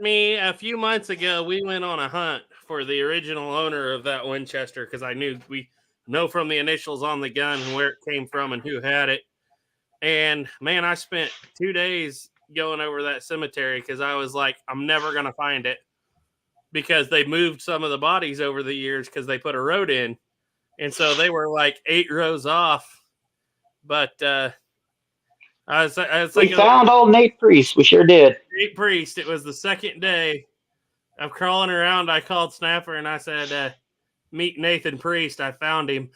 Me, a few months ago, we went on a hunt for the original owner of that Winchester because we know from the initials on the gun where it came from and who had it. And man, I spent 2 days going over that cemetery because I was like, I'm never going to find it. Because they moved some of the bodies over the years because they put a road in. And so they were 8 rows off. But I was thinking, we found old Nate Priest. We sure did. Nate Priest. It was the second day of crawling around. I called Snapper and I said, meet Nathan Priest. I found him.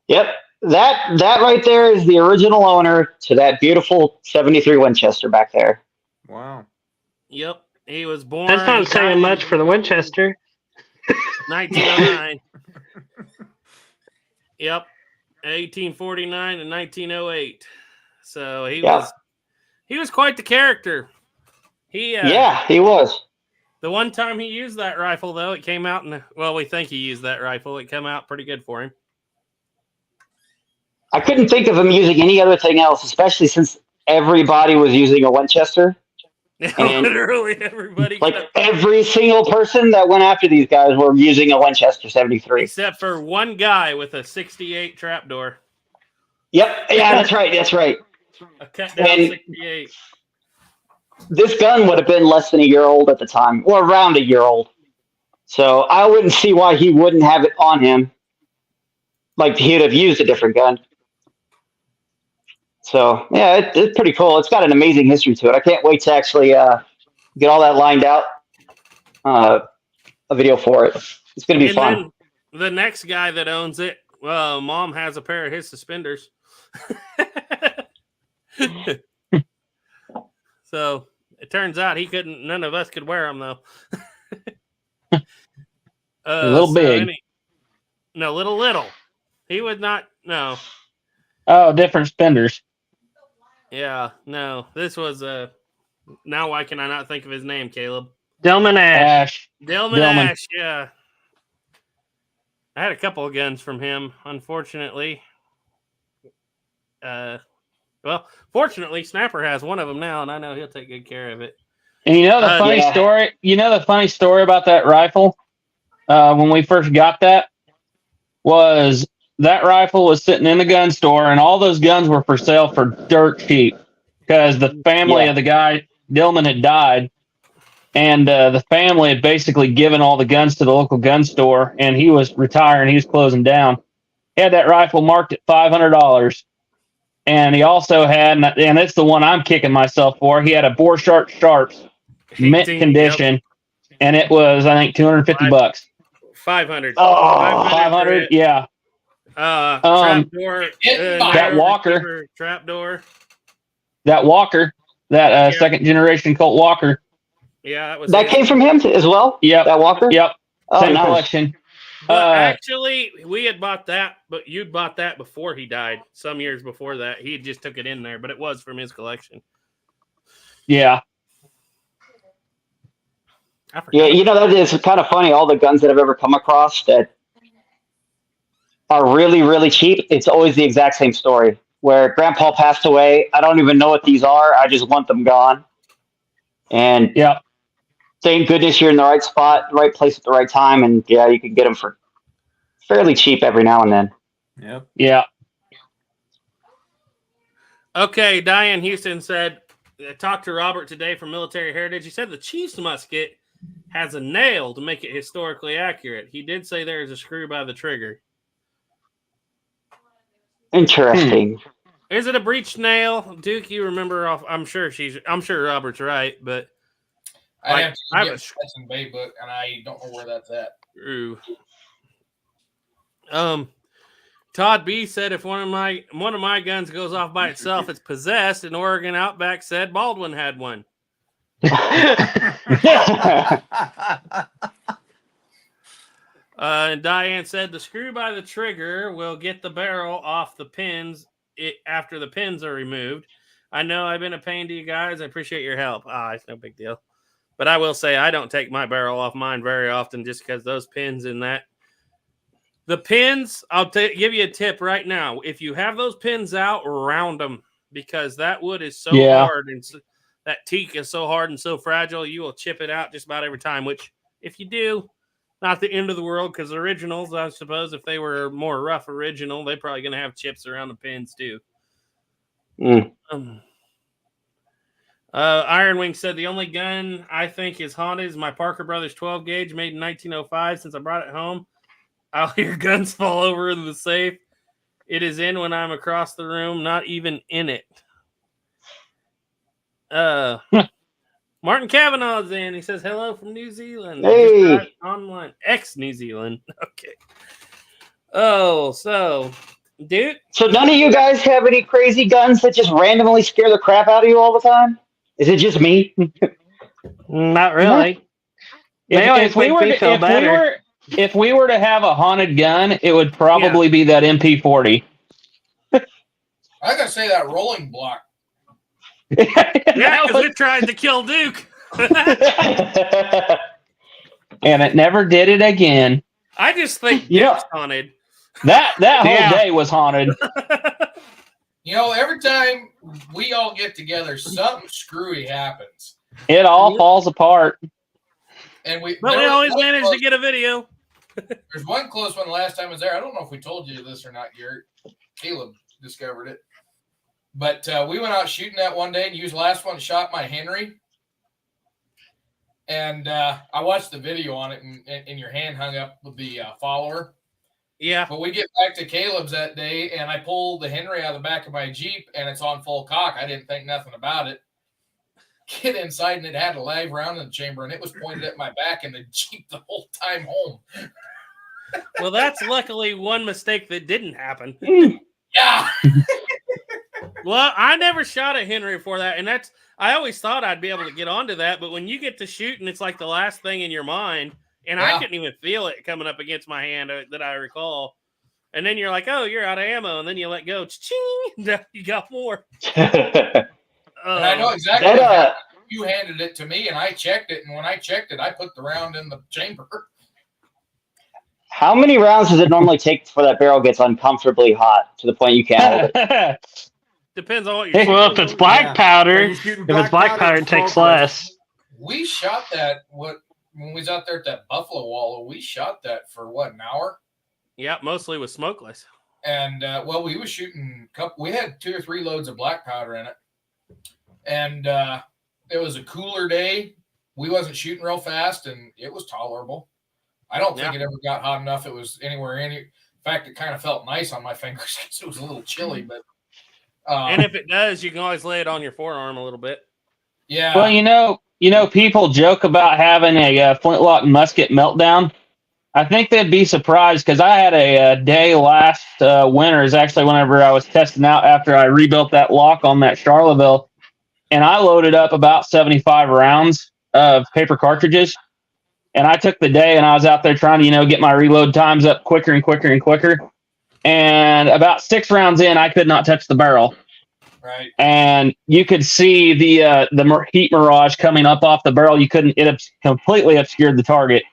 Yep. That right there is the original owner to that beautiful 73 Winchester back there. Wow. Yep. He was born. That's not saying much for the Winchester. 1909. Yep. 1849 and 1908. So he was quite the character. He was. The one time he used that rifle, though, it came out we think he used that rifle. It came out pretty good for him. I couldn't think of him using any other thing else, especially since everybody was using a Winchester. And literally everybody. Every single person that went after these guys were using a Winchester 73. Except for one guy with a 68 trapdoor. Yep. Yeah, that's right. A cut down 68. This gun would have been less than a year old at the time, or around a year old. So I wouldn't see why he wouldn't have it on him. He'd have used a different gun. So, yeah, it's pretty cool. It's got an amazing history to it. I can't wait to actually get all that lined out, a video for it. It's going to be fun. Then the next guy that owns it, Mom has a pair of his suspenders. So, it turns out none of us could wear them, though. A little big. No, little. He would not, no. Oh, different spenders. Yeah, no, this was now why can I not think of his name, Caleb? Dillman Ash. Dillman Ash, yeah. I had a couple of guns from him, unfortunately. Well, fortunately, Snapper has one of them now, and I know he'll take good care of it. And you know the funny story? You know the funny story about that rifle? When we first got that was that rifle was sitting in the gun store, and all those guns were for sale for dirt cheap because the family of the guy, Dillman, had died. And the family had basically given all the guns to the local gun store, and he was retiring. He was closing down. He had that rifle marked at $500. And he also had, and it's the one I'm kicking myself for, he had a Borchardt Sharps mint condition, and it was, I think, $250. 500. Oh, 500, yeah. Trapdoor. That Walker. Trapdoor. That Walker. That second generation Colt Walker. Yeah, that came from him as well. Yep. That Walker. Yep. Oh, Same nice. collection. Well, actually, we had bought that, but you'd bought that before he died. Some years before that, he just took it in there, but it was from his collection. Yeah. Yeah, you know, that is kind of funny. All the guns that I've ever come across that are really, really cheap, it's always the exact same story. Where Grandpa passed away, I don't even know what these are. I just want them gone. And thank goodness you're in the right spot, the right place at the right time, and yeah, you can get them for fairly cheap every now and then. Yep. Yeah. Okay, Diane Houston said, I talked to Robert today from Military Heritage. He said the Chief's musket has a nail to make it historically accurate. He did say there is a screw by the trigger. Interesting. Is it a breech nail, Duke? You remember off? I'm sure Robert's right, but I have to get Stetson Bay book, and I don't know where that's at. True. Todd B said if one of my guns goes off by itself, it's possessed. And Oregon Outback said Baldwin had one. And Diane said the screw by the trigger will get the barrel off the pins after the pins are removed. I know I've been a pain to you guys. I appreciate your help. It's no big deal. But I will say I don't take my barrel off mine very often just because those pins in that. The pins, I'll give you a tip right now. If you have those pins out, round them because that wood is so hard and that teak is so hard and so fragile, you will chip it out just about every time, which if you do, not the end of the world because originals, I suppose, if they were more rough original, they're probably going to have chips around the pins too. Iron Wing said the only gun I think is haunted is my Parker Brothers 12 gauge made in 1905. Since I brought it home, I'll hear guns fall over in the safe. It is in when I'm across the room, not even in it. Martin Cavanaugh's in. He says hello from New Zealand. Hey, online ex-New Zealand. Okay. Oh, so dude. So none of you guys have any crazy guns that just randomly scare the crap out of you all the time? Is it just me? Not really. If we were to have a haunted gun, it would probably be that MP40. I gotta say that rolling block. Yeah, because it tried to kill Duke. And it never did it again. I just think Duke's haunted. That whole day was haunted. You know, every time we all get together, something screwy happens. It all falls apart. And we always manage to get a video. There's one close one the last time I was there. I don't know if we told you this or not, Garrett. Caleb discovered it. But we went out shooting that one day and used the last one to shot my Henry. And I watched the video on it, and your hand hung up with the follower. Yeah. But we get back to Caleb's that day, and I pull the Henry out of the back of my Jeep, and it's on full cock. I didn't think nothing about it. Get inside, and it had a live round in the chamber, and it was pointed at my back in the Jeep the whole time home. Well, that's luckily one mistake that didn't happen. Yeah. Well, I never shot a Henry before that, and I always thought I'd be able to get onto that, but when you get to shooting, it's like the last thing in your mind, and I couldn't even feel it coming up against my hand that I recall. and then you're like, oh, you're out of ammo, and then you let go, ching, you got more. And I know exactly what you handed it to me, and I checked it, and when I checked it, I put the round in the chamber. How many rounds does it normally take before that barrel gets uncomfortably hot to the point you can't hold it? Depends on what you're shooting. Well, if it's black powder, if it's black powder, it takes less. We shot that when we was out there at that Buffalo Wallow. We shot that for what, an hour? Yeah, mostly with smokeless. And well, we was shooting. We had 2 or 3 loads of black powder in it, and it was a cooler day. We wasn't shooting real fast, and it was tolerable. I don't think it ever got hot enough. It was anywhere in. In fact, it kind of felt nice on my fingers because it was a little chilly. But and if it does, you can always lay it on your forearm a little bit. Yeah. Well, you know, people joke about having a flintlock musket meltdown. I think they'd be surprised because I had a day last winter, is actually whenever I was testing out after I rebuilt that lock on that Charleville, and I loaded up about 75 rounds of paper cartridges. And I took the day and I was out there trying to, get my reload times up quicker and quicker and quicker. And about 6 rounds in, I could not touch the barrel. Right. And you could see the heat mirage coming up off the barrel. It completely obscured the target.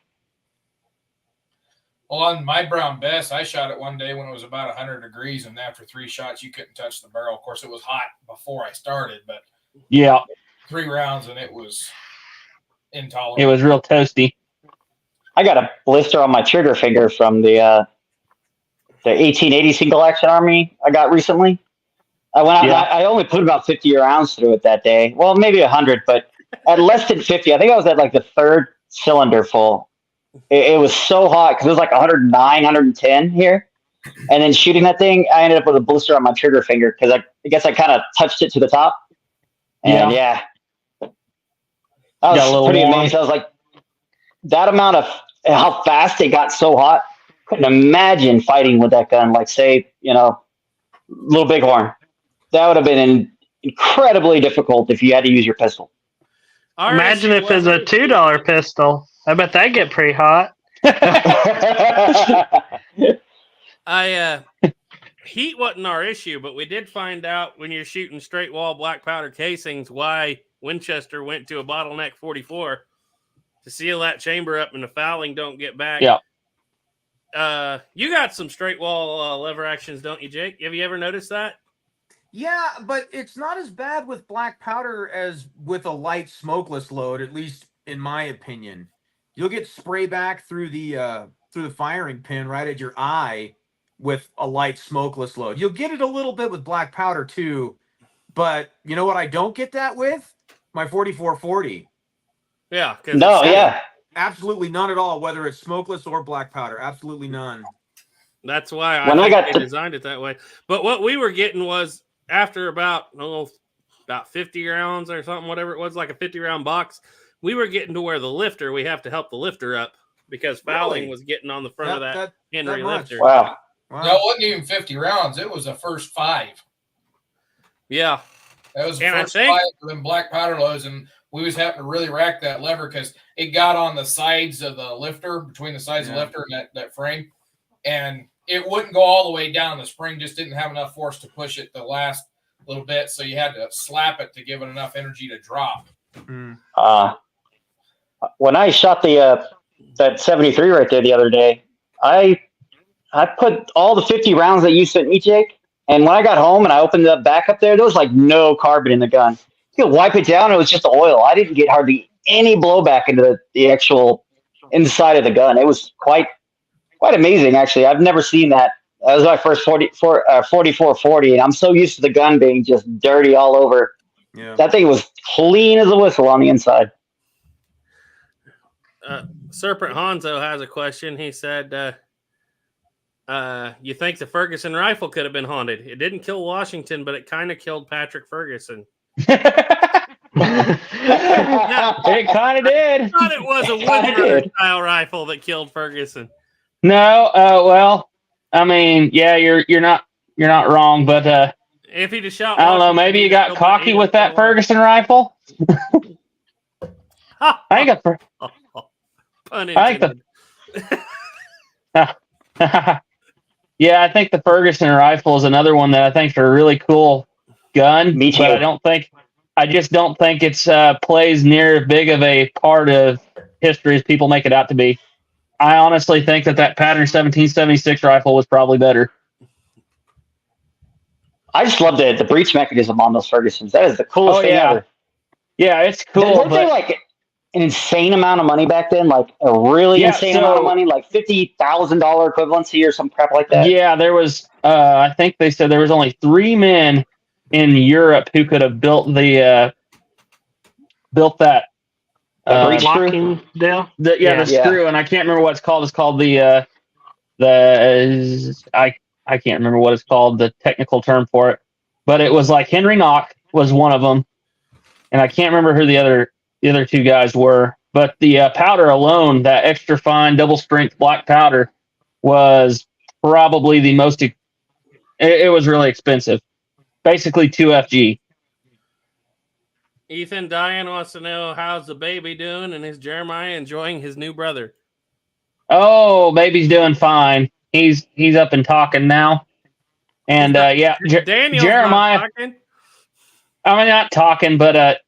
Well, on my Brown Bess, I shot it one day when it was about 100 degrees, and after 3 shots, you couldn't touch the barrel. Of course, it was hot before I started, but yeah, 3 rounds and it was intolerable. It was real toasty. I got a blister on my trigger finger from the 1880 single action army I got recently. I went out. I only put about 50 rounds through it that day. Well, maybe 100, but at less than 50. I think I was at like the 3rd cylinder full. It was so hot because it was like 109, 110 here. And then shooting that thing, I ended up with a blister on my trigger finger because I guess I kind of touched it to the top. And yeah. I was pretty amazed. I was like, that amount of how fast it got so hot, couldn't imagine fighting with that gun. Like, say, Little Bighorn. That would have been incredibly difficult if you had to use your pistol. Imagine if it's a $2 pistol. I bet that'd get pretty hot. Heat wasn't our issue, but we did find out when you're shooting straight wall black powder casings why Winchester went to a bottleneck 44 to seal that chamber up and the fouling don't get back. Yeah. You got some straight wall lever actions, don't you, Jake? Have you ever noticed that? Yeah, but it's not as bad with black powder as with a light smokeless load, at least in my opinion. You'll get spray back through the firing pin right at your eye with a light smokeless load. You'll get it a little bit with black powder too, but you know what I don't get that with? My 4440. Yeah. No, yeah. Absolutely none at all, whether it's smokeless or black powder. Absolutely none. That's why I designed it that way. But what we were getting was after about 50 rounds or something, whatever it was, like a 50-round box, we were getting to where the lifter, we have to help the lifter up because fouling was getting on the front of that Henry lifter. Wow. No, it wasn't even 50 rounds. It was the first 5. Yeah. That was the first 5 of them black powder loads, and we was having to really rack that lever because it got on the sides of the lifter, between the sides of the lifter and that frame, and it wouldn't go all the way down. The spring just didn't have enough force to push it the last little bit, so you had to slap it to give it enough energy to drop. When I shot that 73 right there the other day, I put all the 50 rounds that you sent me, Jake, and when I got home and I opened the back up there was like no carbon in the gun. You could wipe it down, it was just oil. I didn't get hardly any blowback into the actual inside of the gun. It was quite amazing, actually. I've never seen that. That was my first 4440, and I'm so used to the gun being just dirty all over. Yeah. That thing was clean as a whistle on the inside. Serpent Hanzo has a question. He said, you think the Ferguson rifle could have been haunted? It didn't kill Washington, but it kind of killed Patrick Ferguson. It kind of did. I thought it was a Woodruff style rifle that killed Ferguson. No, well, I mean, yeah, you're not wrong, but if he just shot, I don't know, maybe you got cocky with that Ferguson rifle. I think Yeah, I think the Ferguson rifle is another one that I think is a really cool gun. Me too. But I just don't think it's plays near as big of a part of history as people make it out to be. I honestly think that Pattern 1776 rifle was probably better. I just love the breech mechanism on those Fergusons. That is the coolest thing ever. Yeah, it's cool. Weren't they like an insane amount of money back then? Like a really insane amount of money, like $50,000 equivalency or some crap like that? Yeah, there was. I think they said there was only 3 men in Europe who could have built that. Breech screw? Locking deal. The screw, and I can't remember what it's called. It's called I can't remember what it's called, the technical term for it. But it was like Henry Knock was one of them, and I can't remember who the other 2 guys were. But the powder alone, that extra fine double strength black powder, was probably the most. It was really expensive, basically 2 FG. Ethan Diane wants to know how's the baby doing and is Jeremiah enjoying his new brother? Oh, baby's doing fine. He's up and talking now, and Daniel's Jeremiah. Not talking. I mean, not talking, but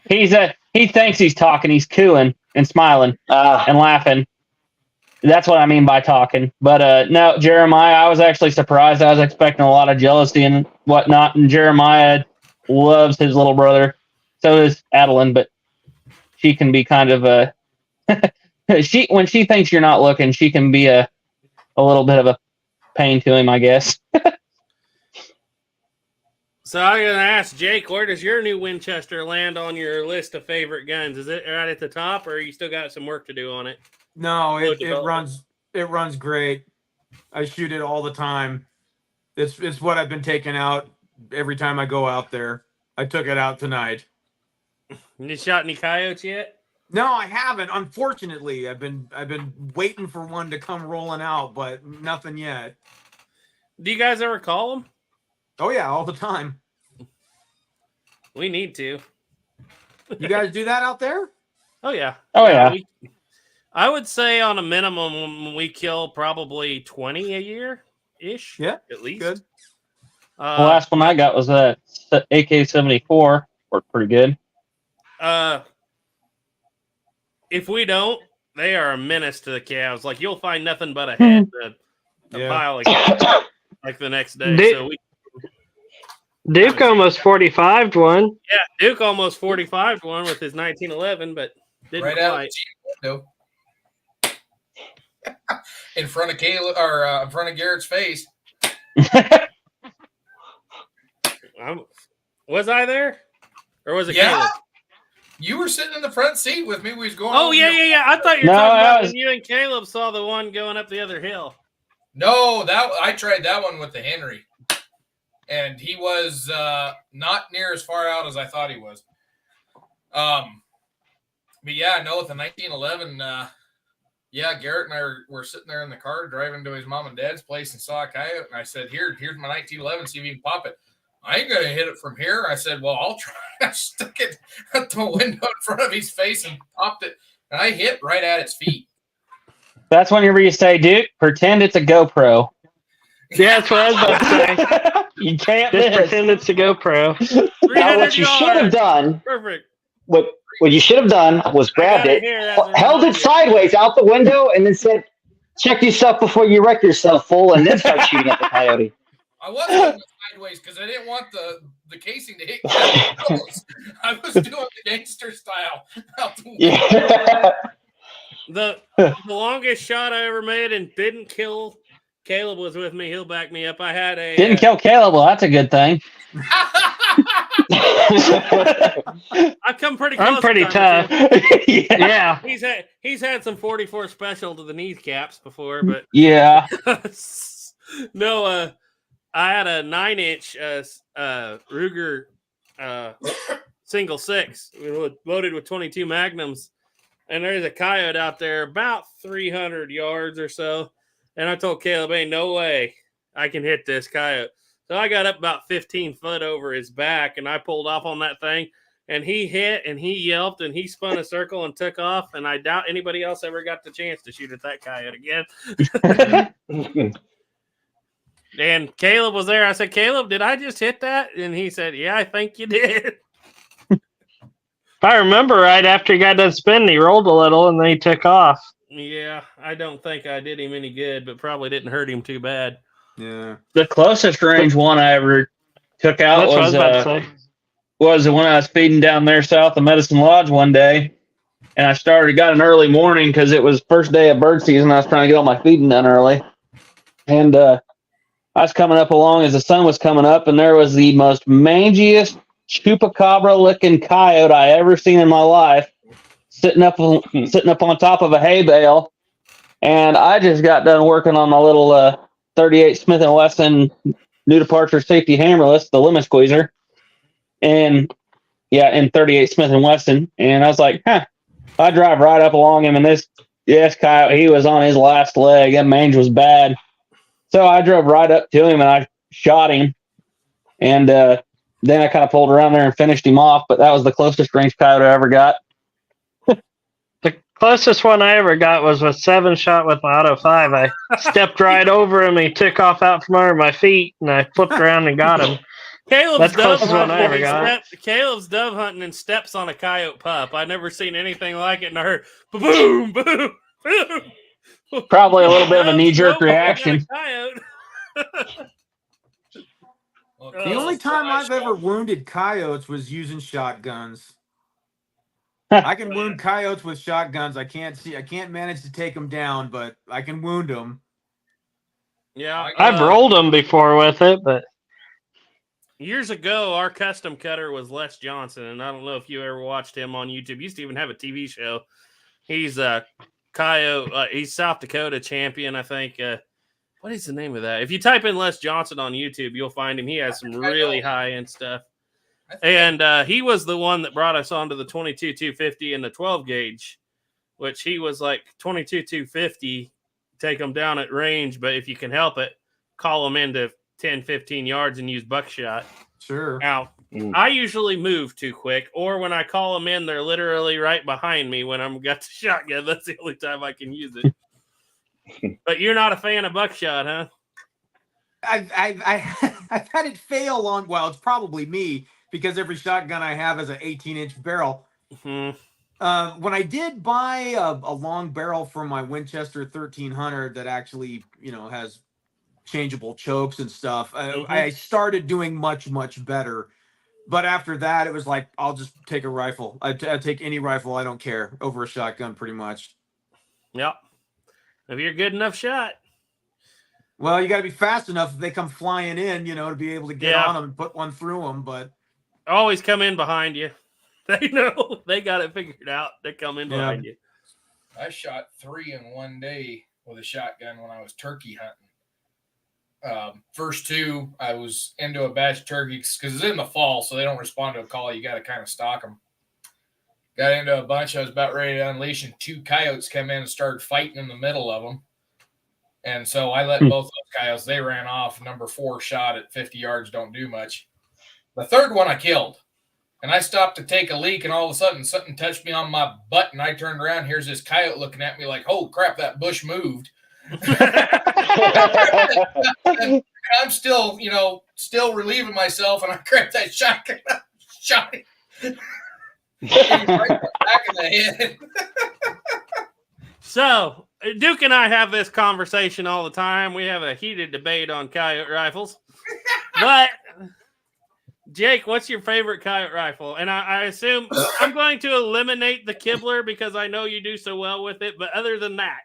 he thinks he's talking. He's cooing and smiling and laughing. That's what I mean by talking. But no, Jeremiah, I was actually surprised. I was expecting a lot of jealousy and whatnot, and Jeremiah loves his little brother. So does Adeline, but she can be kind of a when she thinks you're not looking, she can be a little bit of a pain to him, I guess. So I'm going to ask Jake, where does your new Winchester land on your list of favorite guns? Is it right at the top, or you still got some work to do on it? No, it runs great. I shoot it all the time. It's what I've been taking out every time I go out there. I took it out tonight. You shot any coyotes yet? No, I haven't. Unfortunately, I've been waiting for one to come rolling out, but nothing yet. Do you guys ever call them? Oh yeah, all the time. We need to. You guys do that out there? Oh yeah. Oh yeah. I would say on a minimum we kill probably 20 a year ish. Yeah, at least. Good. The last one I got was that AK-74. Worked pretty good. If we don't, they are a menace to the calves. Like you'll find nothing but a head, a pile of calves, like the next day. Duke almost 45'd one. Yeah, Duke almost 45'd one with his 1911, but didn't right quite. Out in front of Caleb or in front of Garrett's face. Was I there, or was it? Yeah, Caleb? you were sitting in the front seat with me. We was going. Oh yeah. I thought you were talking about when you and Caleb saw the one going up the other hill. No, I tried that one with the Henry, and he was not near as far out as I thought he was. But yeah, no, with the 1911. Garrett and I were sitting there in the car driving to his mom and dad's place and saw a coyote. And I said, here's my 1911, see if you can pop it. I ain't going to hit it from here. I said, well, I'll try. I stuck it at the window in front of his face and popped it. And I hit right at its feet. That's whenever you say, Duke, pretend it's a GoPro. Yeah, that's what I was about to say. You can't just pretend it's a GoPro. Now, what you should have done. Perfect. What you should have done was grabbed it, held it sideways out the window, and then said, check yourself before you wreck yourself, fool, and then start shooting at the coyote. I was holding it sideways because I didn't want the casing to hit. I was doing the gangster style. The longest shot I ever made and didn't kill Caleb was with me. He'll back me up. I had a didn't kill Caleb. Well, that's a good thing. I come pretty close. I'm pretty tough. Yeah. He's had some 44 special to the kneecaps before, but yeah. No, I had a 9-inch Ruger single 6 loaded with 22 Magnums, and there's a coyote out there about 300 yards or so, and I told Caleb, ain't no way I can hit this coyote. So I got up about 15 foot over his back, and I pulled off on that thing, and he hit, and he yelped, and he spun a circle and took off, and I doubt anybody else ever got the chance to shoot at that coyote again. And Caleb was there. I said, Caleb, did I just hit that? And he said, yeah, I think you did. If I remember right, after he got done spinning, he rolled a little and then he took off. Yeah, I don't think I did him any good, but probably didn't hurt him too bad. Yeah. The closest range one I ever took out That's what I was about to say. was when I was feeding down there south of Medicine Lodge one day. And I got an early morning because it was first day of bird season. I was trying to get all my feeding done early. And I was coming up along as the sun was coming up, and there was the most mangiest chupacabra-looking coyote I ever seen in my life sitting up on top of a hay bale. And I just got done working on my little 38 Smith & Wesson new departure safety hammerless, the lemon squeezer. And, in 38 Smith & Wesson. And I was like, I drive right up along him, and this coyote, he was on his last leg. That mange was bad. So I drove right up to him, and I shot him. And then I kind of pulled around there and finished him off. But that was the closest range coyote I ever got. The closest one I ever got was with 7-shot with my Auto 5. I stepped right over him. He took off out from under my feet, and I flipped around and got him. Caleb's dove hunting. Caleb's dove hunting and steps on a coyote pup. I've never seen anything like it, and I heard boom, boom, boom. Probably a little bit of a knee-jerk reaction. The only time I've ever wounded coyotes was using shotguns. I can wound coyotes with shotguns. I can't manage to take them down, but I can wound them. Yeah, I've rolled them before with it, but years ago, our custom cutter was Les Johnson, and I don't know if you ever watched him on YouTube. He used to even have a TV show. He's a coyote. He's South Dakota champion, I think. What is the name of that? If you type in Les Johnson on YouTube, you'll find him. He has some really high-end stuff. And he was the one that brought us onto the 22-250 and the 12-gauge, which he was like 22-250, take them down at range, but if you can help it, call them into 10, 15 yards and use buckshot. Sure. Now, I usually move too quick, or when I call them in, they're literally right behind me when I'm got the shotgun. That's the only time I can use it. But you're not a fan of buckshot, huh? I've had it fail on. Well, it's probably me because every shotgun I have is an 18-inch barrel. Mm-hmm. When I did buy a long barrel for my Winchester 1300 that actually, has changeable chokes and stuff, I started doing much, much better. But after that, it was like, I'll just take a rifle. I'd take any rifle. I don't care, over a shotgun pretty much. Yep. If you're a good enough shot. Well, you got to be fast enough if they come flying in, to be able to get on them and put one through them. But always come in behind you. They know. They got it figured out. They come in behind you. I shot 3 in one day with a shotgun when I was turkey hunting. First 2, I was into a batch of turkeys because it's in the fall, so they don't respond to a call. You got to kind of stalk them. Got into a bunch. I was about ready to unleash, and 2 coyotes come in and started fighting in the middle of them. And so I let both those coyotes, they ran off. Number 4 shot at 50 yards, don't do much. The third one I killed. And I stopped to take a leak, and all of a sudden something touched me on my butt, and I turned around. Here's this coyote looking at me like, oh, crap, that bush moved. And I'm still, still relieving myself, and I grabbed that shotgun and shot him. Right back in the head. So, Duke and I have this conversation all the time. We have a heated debate on coyote rifles. But, Jake, what's your favorite coyote rifle? And I assume I'm going to eliminate the Kibler because I know you do so well with it. But other than that.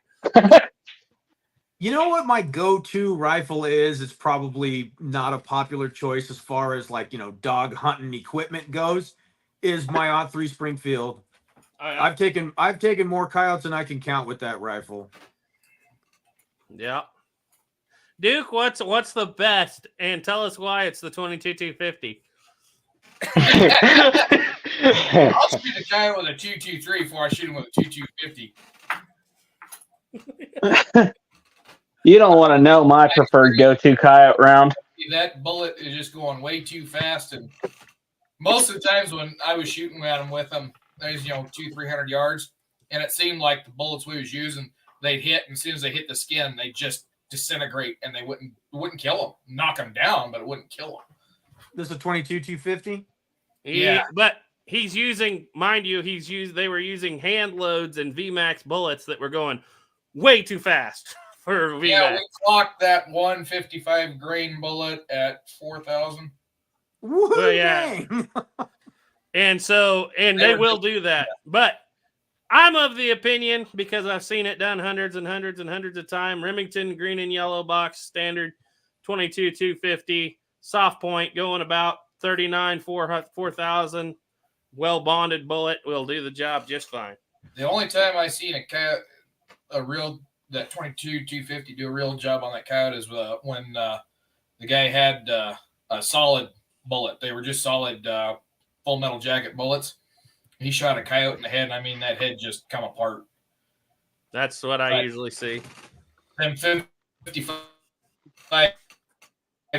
You know what my go-to rifle is? It's probably not a popular choice as far as dog hunting equipment goes. Is my .03 Springfield. I've taken more coyotes than I can count with that rifle. Yeah. Duke, what's the best? And tell us why it's the 22-250. I'll shoot a coyote with a 223 before I shoot him with a 2250. You don't want to know my preferred go-to coyote round. That bullet is just going way too fast, and most of the times when I was shooting at them with them, there's 200-300 yards, and it seemed like the bullets we was using, they'd hit, and as soon as they hit the skin, they just disintegrate, and they wouldn't kill them. Knock them down, but it wouldn't kill them. This is a 22-250. Yeah. But he's using, mind you, they were using hand loads and VMAX bullets that were going way too fast for VMAX. Yeah, we clocked that 155 grain bullet at 4,000. Well, yeah. And they will do that. But I'm of the opinion, because I've seen it done hundreds and hundreds and hundreds of times, Remington green and yellow box standard 22-250 soft point going about 4,000 well bonded bullet will do the job just fine. The only time I seen that 22-250 do a real job on that coyote is when the guy had a solid bullet. They were just solid full metal jacket bullets. He shot a coyote in the head, and I mean that head just come apart. That's what I usually see. Them 55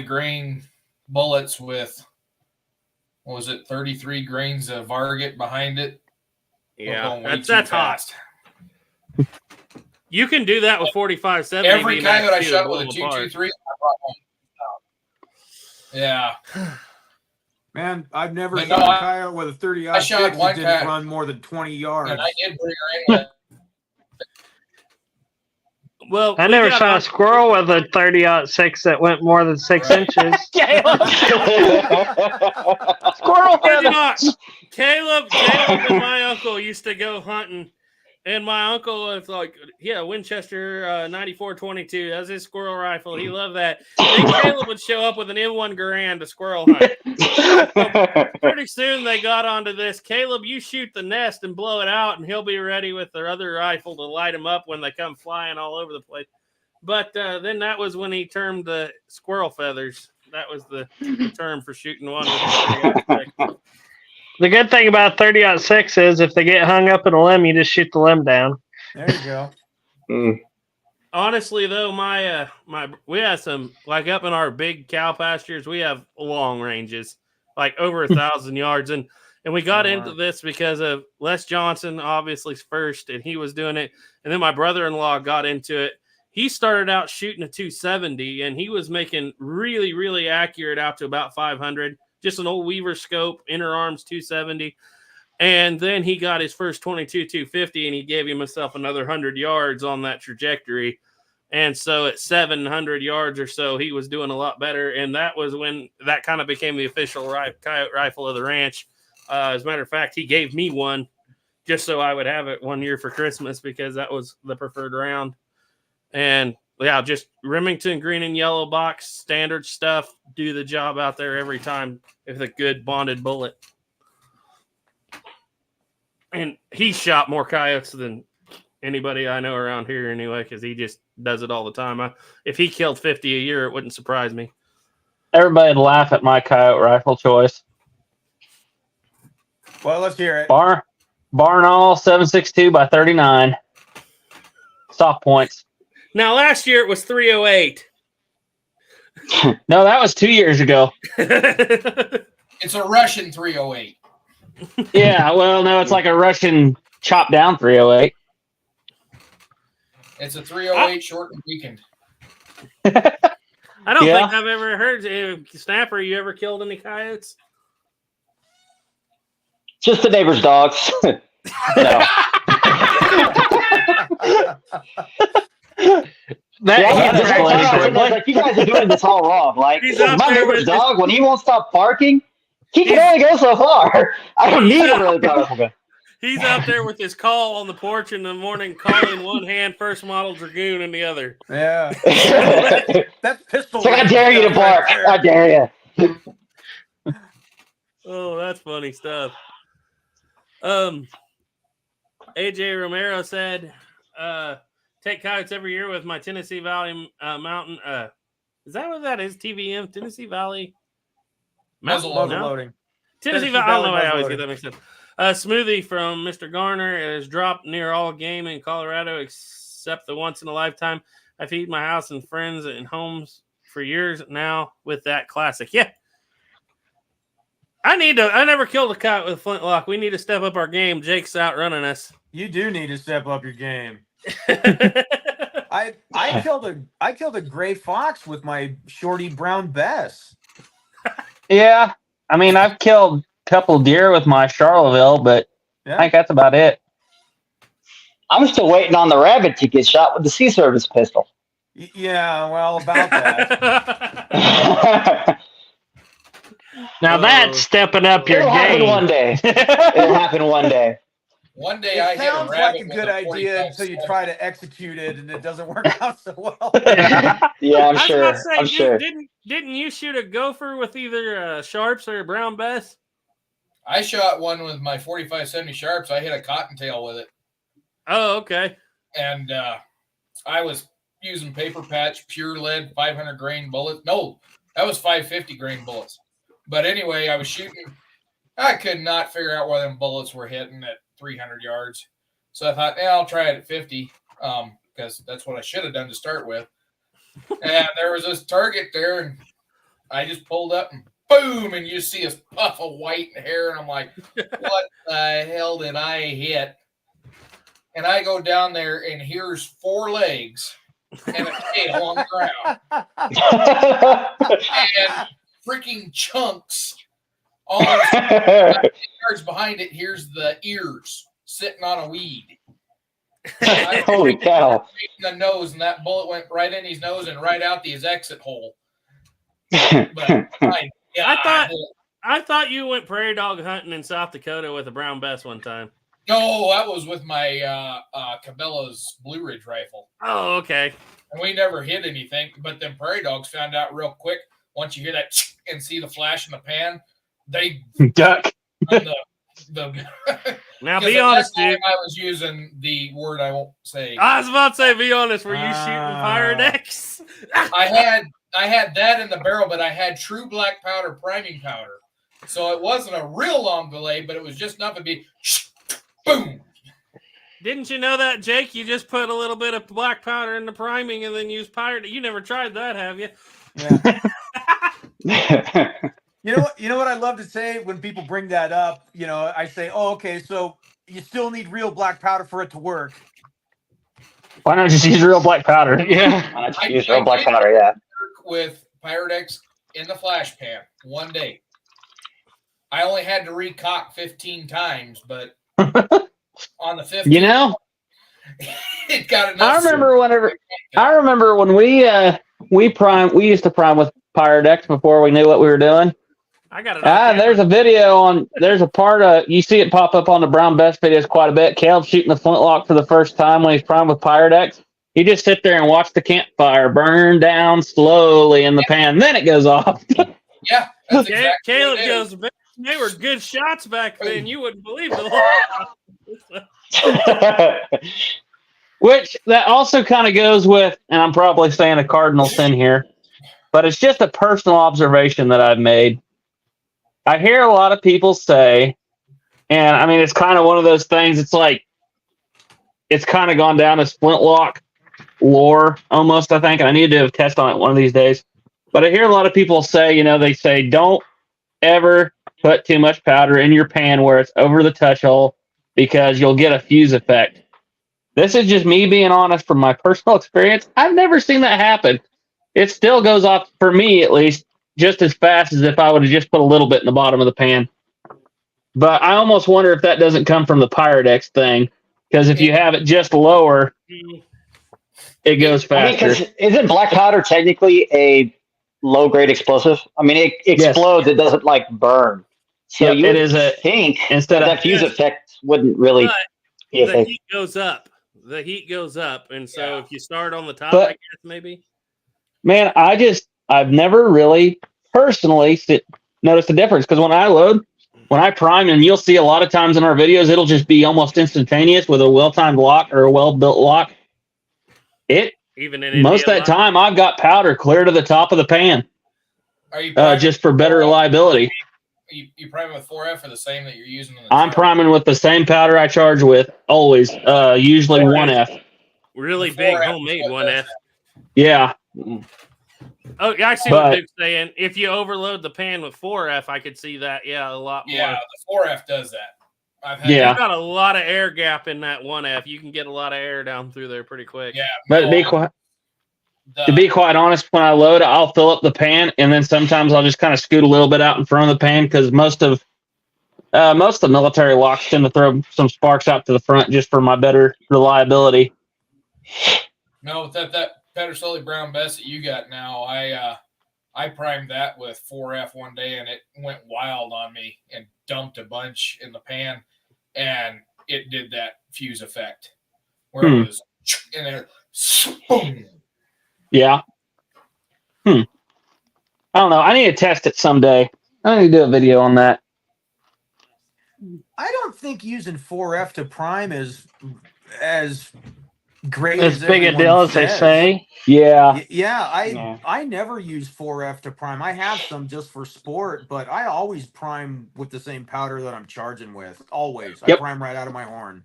grain bullets with, what was it, 33 grains of Varget behind it. Yeah, that's hot. You can do that with 45-70. Every coyote I shot with a 223, I brought home. Yeah. Man, I've never shot a coyote with a 30-aught. I shot one didn't run more than 20 yards. And I did bring her in. Well, I never shot a squirrel with a 30-06 that went more than 6 inches. Squirrel. Caleb and my uncle used to go hunting, and my uncle was like, Winchester 94-22. That's his squirrel rifle. He loved that. And Caleb would show up with an M1 Garand to squirrel hunt. Pretty soon they got onto this. Caleb, you shoot the nest and blow it out, and he'll be ready with their other rifle to light them up when they come flying all over the place. But then that was when he termed the squirrel feathers. That was the term for shooting one with the The good thing about 30-06 is if they get hung up in a limb, you just shoot the limb down. There you go. Honestly, though, we have some, like up in our big cow pastures, we have long ranges, like over 1,000 yards. And we got into this because of Les Johnson, obviously first, and he was doing it. And then my brother-in-law got into it. He started out shooting a 270, and he was making really, really accurate out to about 500. Just an old Weaver scope, inner arms 270. And then he got his first 22-250, and he gave himself another 100 yards on that trajectory. And so at 700 yards or so, he was doing a lot better. And that was when that kind of became the official coyote rifle of the ranch. As a matter of fact, he gave me one just so I would have it one year for Christmas because that was the preferred round. And yeah, just Remington green and yellow box, standard stuff, do the job out there every time with a good bonded bullet. And he shot more coyotes than anybody I know around here anyway, because he just does it all the time. If he killed 50 a year, it wouldn't surprise me. Everybody would laugh at my coyote rifle choice. Well, let's hear it. Barnall 7.62 by 39. Soft points. Now, last year it was 308. No, that was 2 years ago. It's a Russian 308. Yeah, well, no, it's like a Russian chopped down 308. It's a 308 short and weakened. I don't think I've ever heard, Snapper, you ever killed any coyotes? Just the neighbor's dogs. No. Like, you guys are doing this all wrong. Like, my neighbor's dog, when he won't stop barking, he can only go so far. I don't need a really powerful gun. He's out there with his call on the porch in the morning, calling one hand, first model Dragoon in the other. Yeah. That's pistol. So I dare you to bark. I dare you. Oh, that's funny stuff. AJ Romero said, take coyotes every year with my Tennessee Valley Mountain. Is that what that is? TVM? Tennessee Valley? Muzzle loading. Tennessee Valley. I don't know why I always get that mixed up. Smoothie from Mr. Garner is dropped near all game in Colorado except the once in a lifetime. I feed my house and friends and homes for years now with that classic. Yeah. I never killed a coyote with a flintlock. We need to step up our game. Jake's outrunning us. You do need to step up your game. I killed a gray fox with my shorty brown Bess. Yeah, I mean, I've killed a couple deer with my Charleville, but I think that's about it. I'm still waiting on the rabbit to get shot with the Sea Service pistol. Yeah, well, about that. Now that's stepping up your It'll happen game. one day. It'll happen one day. One day It I hit a sounds rabbit like a with good a idea 45 until you Smith. try to execute it and it doesn't work out so well. Yeah, I'm I was sure. about to say, I'm sure. Didn't you shoot a gopher with either sharps or a brown Bess? I shot one with my 45-70 sharps. I hit a cottontail with it. Oh, okay. And I was using paper patch, pure lead, 500 grain bullets. No, that was 550 grain bullets. But anyway, I was shooting. I could not figure out where them bullets were hitting at 300 yards. So I thought, yeah, I'll try it at 50 because that's what I should have done to start with. And there was this target there, and I just pulled up and boom, and you see a puff of white hair, and I'm like, what the hell did I hit? And I go down there, and here's 4 legs and a tail on the ground. And freaking chunks. Almost yards behind it, here's the ears sitting on a weed. Holy cow. The nose, and that bullet went right in his nose and right out his exit hole. But I thought you went prairie dog hunting in South Dakota with a brown Bess one time. No, that was with my Cabela's Blue Ridge rifle. Oh, okay. And we never hit anything, but them prairie dogs found out real quick. Once you hear that and see the flash in the pan, they duck. Now be honest, dude. I was using the word I won't say. I was about to say, be honest. Were you shooting Pyrex? I had that in the barrel, but I had true black powder priming powder, so it wasn't a real long delay, but it was just enough to be boom. Didn't you know that, Jake? You just put a little bit of black powder in the priming and then use Pyrex. You never tried that, have you? Yeah. You know what I love to say when people bring that up? You know, I say, oh, okay, so you still need real black powder for it to work. Why not just use real black powder? Yeah. Why not use real black powder, yeah. With Pyrex in the flash pan one day. I only had to recock 15 times, but on the 15th, You know, it got enough. I remember when we used to prime with Pyrex before we knew what we were doing. I got it. There's a video there's a part of, you see it pop up on the Brown Bess videos quite a bit. Caleb shooting the flintlock for the first time when he's primed with Pyrex. You just sit there and watch the campfire burn down slowly in the pan. Then it goes off. Yeah. That's exactly Caleb what it goes, they were good shots back then. You wouldn't believe the Which that also kind of goes with, and I'm probably saying a cardinal sin here, but it's just a personal observation that I've made. I hear a lot of people say, and I mean, it's kind of one of those things, it's like, it's kind of gone down as flintlock lore almost, I think. And I need to do a test on it one of these days. But I hear a lot of people say, they say, don't ever put too much powder in your pan where it's over the touch hole because you'll get a fuse effect. This is just me being honest from my personal experience. I've never seen that happen. It still goes off, for me at least, just as fast as if I would have just put a little bit in the bottom of the pan. But I almost wonder if that doesn't come from the Pyrex thing, because if you have it just lower, it goes faster. I mean, isn't black powder technically a low-grade explosive? I mean, it explodes. Yes. It doesn't, burn. So you think instead that fuse effect wouldn't really be the heat goes up. The heat goes up, and so if you start on the top, I guess maybe. Man, I've never really personally noticed a difference, because when I prime, and you'll see a lot of times in our videos, it'll just be almost instantaneous with a well-timed lock or a well-built lock. Most of that time, I've got powder clear to the top of the pan. Are you just for better reliability? You priming with 4F or the same that you're using? I'm priming with the same powder I charge with always, usually 1F. Really big homemade 1F. Yeah. Oh, I see what Duke's saying. If you overload the pan with 4F, I could see that. Yeah, a lot more. Yeah, the 4F does that. You've got a lot of air gap in that 1F. You can get a lot of air down through there pretty quick. Yeah, But to be quite honest, when I load, I'll fill up the pan, and then sometimes I'll just kind of scoot a little bit out in front of the pan because most of the military locks tend to throw some sparks out to the front just for my better reliability. No, with that Pedersoli Brown Bess that you got now, I primed that with 4F one day, and it went wild on me and dumped a bunch in the pan, and it did that fuse effect where it was in there. Boom. Yeah. I don't know. I need to test it someday. I need to do a video on that. I don't think using 4F to prime is as great as big a deal as they say. Yeah. Yeah, I never use 4F to prime. I have some just for sport, but I always prime with the same powder that I'm charging with. Always. Yep. I prime right out of my horn.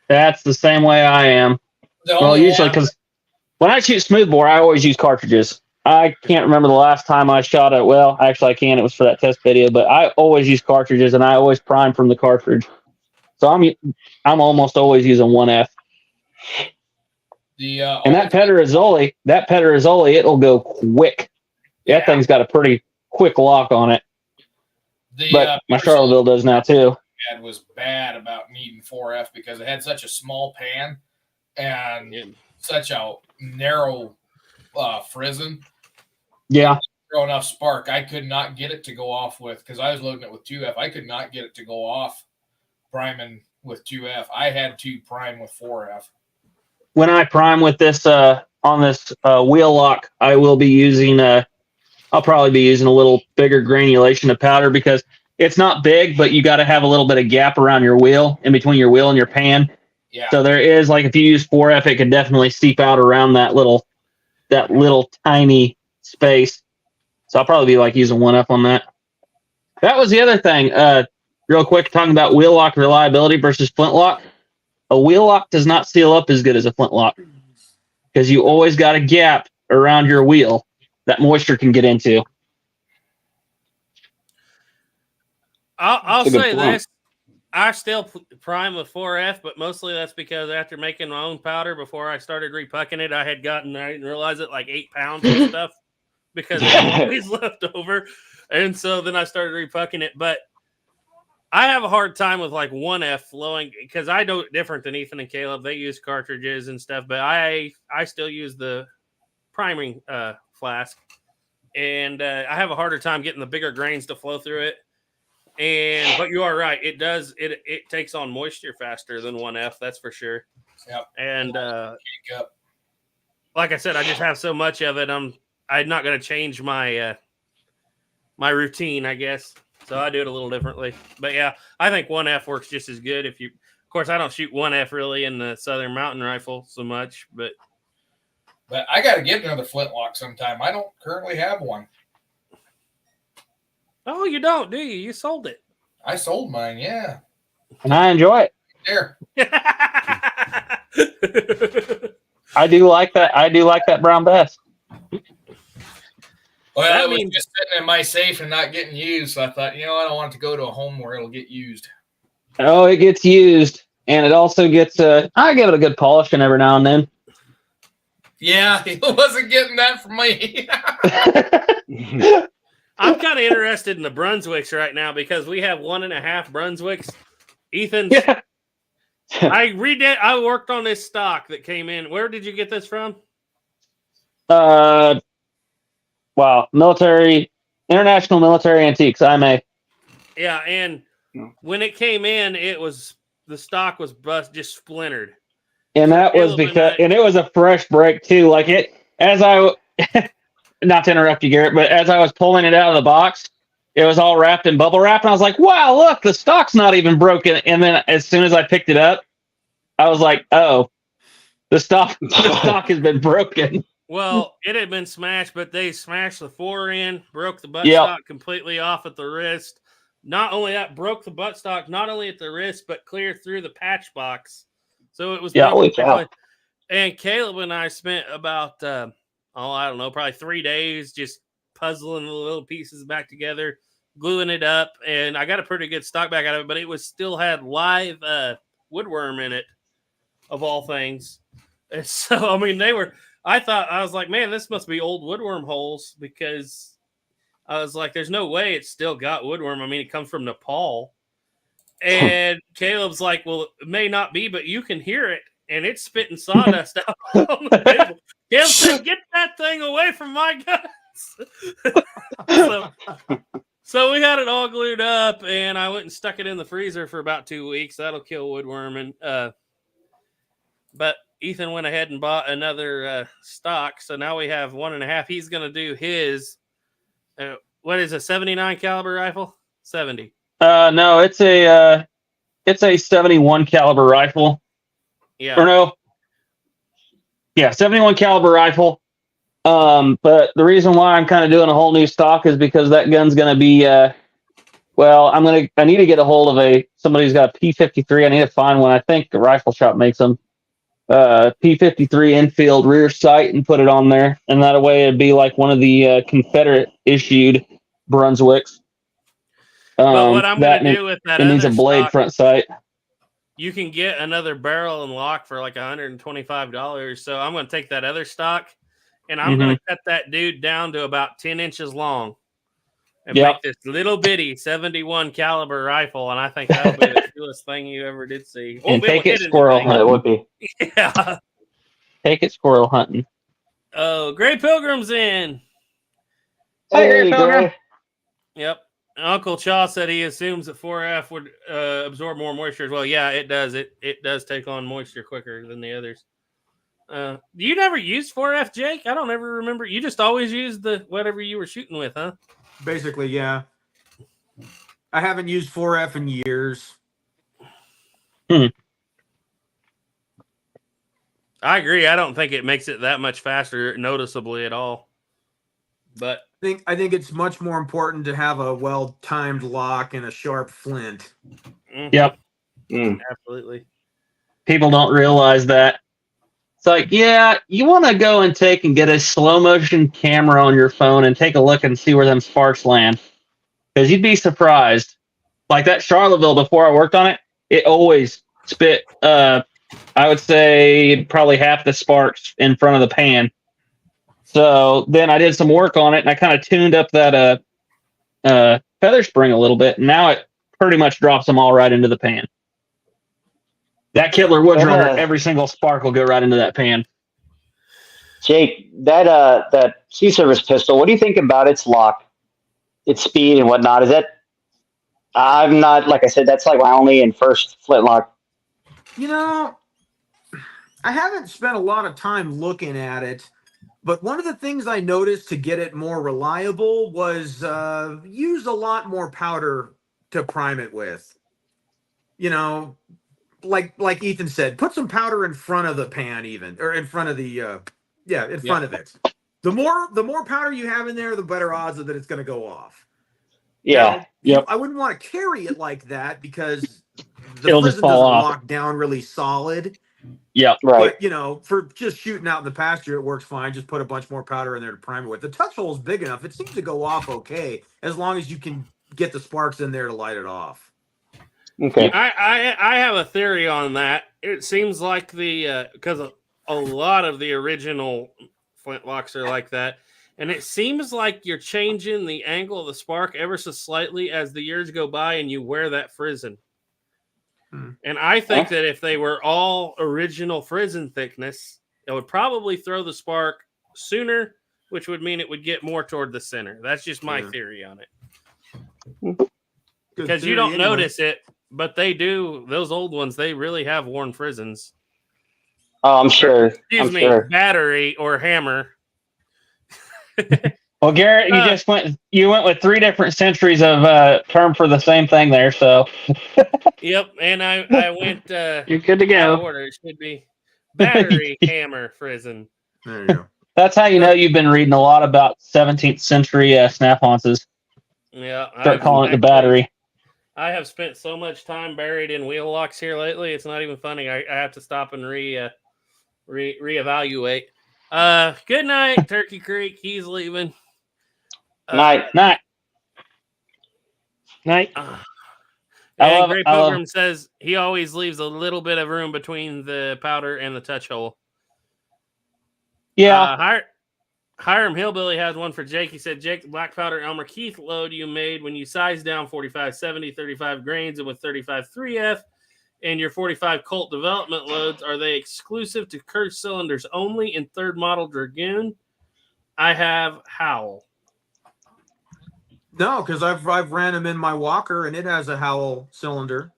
That's the same way I am. Well, usually because when I shoot smoothbore, I always use cartridges. I can't remember the last time I shot it. Well, actually, I can. It was for that test video, but I always use cartridges, and I always prime from the cartridge. So I'm almost always using 1F. And that Pedersoli, it'll go quick. That thing's got a pretty quick lock on it. But my Charlottesville does now too. It was bad about needing 4F because it had such a small pan and such a narrow frizzen. Yeah. Throw enough spark. I could not get it to go off with, because I was loading it with 2F. I could not get it to go off priming with 2F. I had to prime with 4F. When I prime with this on this wheel lock, I will be using I'll probably be using a little bigger granulation of powder because it's not big, but you got to have a little bit of gap around your wheel, in between your wheel and your pan. Yeah. So there is, like, if you use 4F, it could definitely seep out around that little tiny space. So I'll probably be like using 1F on that. That was the other thing. Real quick, talking about wheel lock reliability versus flintlock. A wheel lock does not seal up as good as a flintlock because you always got a gap around your wheel that moisture can get into. I'll say this. I still prime with 4F, but mostly that's because after making my own powder before I started repucking it, I didn't realize it, like 8 pounds of stuff because it always left over. And so then I started repucking it. But I have a hard time with like 1F flowing because I know it different than Ethan and Caleb. They use cartridges and stuff, but I still use the priming flask. And I have a harder time getting the bigger grains to flow through it. But you are right. It does. It takes on moisture faster than 1F. That's for sure. Yep. And like I said, I just have so much of it. I'm not going to change my my routine, I guess. So I do it a little differently. But yeah, I think 1F works just as good. Of course, I don't shoot 1F really in the Southern Mountain Rifle so much, but I got to get another flintlock sometime. I don't currently have one. Oh, you don't, do you? You sold it. I sold mine, yeah. And I enjoy it. There. I do like that. I do like that Brown Bess. Well, it was just sitting in my safe and not getting used. So I thought, I don't want it to go to a home where it'll get used. Oh, it gets used. And it also gets, I give it a good polishing every now and then. Yeah, he wasn't getting that from me. I'm kind of interested in the Brunswicks right now because we have 1.5 Brunswicks. Ethan, I worked on this stock that came in. Where did you get this from? Wow, International Military Antiques, IMA. Yeah, and when it came in, the stock was just splintered. And that was because, and it was a fresh break too. Like not to interrupt you, Garrett, but as I was pulling it out of the box, it was all wrapped in bubble wrap, and I was like, "Wow, look, the stock's not even broken." And then as soon as I picked it up, I was like, "Oh, the stock has been broken." Well, it had been smashed, but they smashed the forend, broke the buttstock completely off at the wrist. Not only that, broke the buttstock not only at the wrist, but clear through the patch box. So it was and Caleb and I spent about I don't know, probably 3 days just puzzling the little pieces back together, gluing it up, and I got a pretty good stock back out of it, but it was still had live woodworm in it, of all things. And so, I mean, I was like, man, this must be old woodworm holes, because I was like, there's no way it's still got woodworm. I mean, it comes from Nepal. And Caleb's like, well, it may not be, but you can hear it, and it's spitting sawdust out on the table. Caleb said, get that thing away from my guns. So we had it all glued up, and I went and stuck it in the freezer for about 2 weeks. That'll kill woodworm. And but Ethan went ahead and bought another stock, so now we have 1.5. He's going to do his. What is a 79 caliber rifle? 70. No, it's a 71 caliber rifle. Yeah. Or no. Yeah, 71 caliber rifle. But the reason why I'm kind of doing a whole new stock is because that gun's going to be, I need to get a hold of somebody who's got a P53. I need to find one. I think the rifle shop makes them. P53 infield rear sight and put it on there. And that way it'd be like one of the Confederate issued Brunswicks. But what I'm going to do with that, it needs a blade front sight. You can get another barrel and lock for like $125. So I'm going to take that other stock, and I'm going to cut that dude down to about 10 inches long and make this little bitty 71 caliber rifle. And I think that'll be the coolest thing you ever did see. And take it squirrel hunting. It would be. Yeah. Take it squirrel hunting. Oh, Gray Pilgrim's in. Hey, Gray Pilgrim. Yep. Uncle Chaw said he assumes that 4F would absorb more moisture as well. Yeah, it does. It does take on moisture quicker than the others. You never used 4F, Jake? I don't ever remember. You just always used the whatever you were shooting with, huh? Basically, yeah. I haven't used 4F in years. I agree. I don't think it makes it that much faster noticeably at all. But I think it's much more important to have a well-timed lock and a sharp flint. Yep. Absolutely. People don't realize that. It's like, yeah, you want to go and get a slow motion camera on your phone and take a look and see where them sparks land. Because you'd be surprised. Like that Charlottesville, before I worked on it, it always spit, I would say, probably half the sparks in front of the pan. So then I did some work on it, and I kind of tuned up that feather spring a little bit, and now it pretty much drops them all right into the pan. That Kittler Woodrunner, every single spark will go right into that pan. Jake, that Sea Service pistol, what do you think about its lock, its speed and whatnot? Is that, I'm not, like I said, that's like my only and first flintlock. You know, I haven't spent a lot of time looking at it, but one of the things I noticed to get it more reliable was use a lot more powder to prime it with. You know, like Ethan said, put some powder in front of the pan, even, or in front of the front of it. The more powder you have in there, the better odds that it's going to go off. Yeah. Now, I wouldn't want to carry it like that because the It'll prison just fall doesn't off. lock down really solid. Yeah, right. But, you know, for just shooting out in the pasture, it works fine. Just put a bunch more powder in there to prime it with. The touch hole is big enough. It seems to go off okay as long as you can get the sparks in there to light it off. Okay. I have a theory on that. It seems like because a lot of the original flintlocks are like that, and it seems like you're changing the angle of the spark ever so slightly as the years go by and you wear that frizzen. And I think that if they were all original frizzen thickness, it would probably throw the spark sooner, which would mean it would get more toward the center. That's just my theory on it. Because you don't notice it, but they do. Those old ones, they really have worn frizzens. Oh, I'm sure. Excuse me, battery or hammer. Well, Garrett, you went with 3 different centuries of term for the same thing there. So. Yep, and I went. You're good to go. Order. It should be battery hammer frizzen. There you go. That's how you know you've been reading a lot about 17th century snap-onces. Yeah, Start calling it the battery. I have spent so much time buried in wheel locks here lately. It's not even funny. I have to stop and reevaluate. Good night, Turkey Creek. He's leaving. Night. Night. And Gray Pilgrim says he always leaves a little bit of room between the powder and the touch hole. Yeah. Hiram Hillbilly has one for Jake. He said, Jake, the black powder Elmer Keith load you made when you sized down 4570, 35 grains, and with 35 3F, and your 45 Colt development loads, are they exclusive to Kurz cylinders only in third model Dragoon? I have Howl. No, because I've ran them in my Walker and it has a Howl cylinder.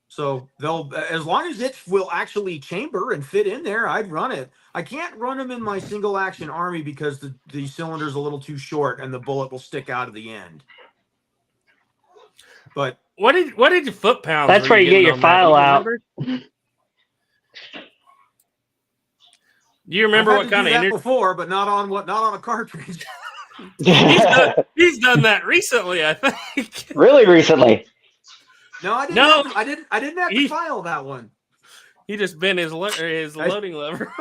So they'll, as long as it will actually chamber and fit in there, I'd run it. I can't run them in my single action Army because the cylinder's a little too short and the bullet will stick out of the end. But what did your foot pounds? That's where you get your file out. Do you remember what kind of energy before, but not on a cartridge. he's done that recently, I think. Really recently. No, I didn't. I didn't have to file that one. He just bent his loading lever.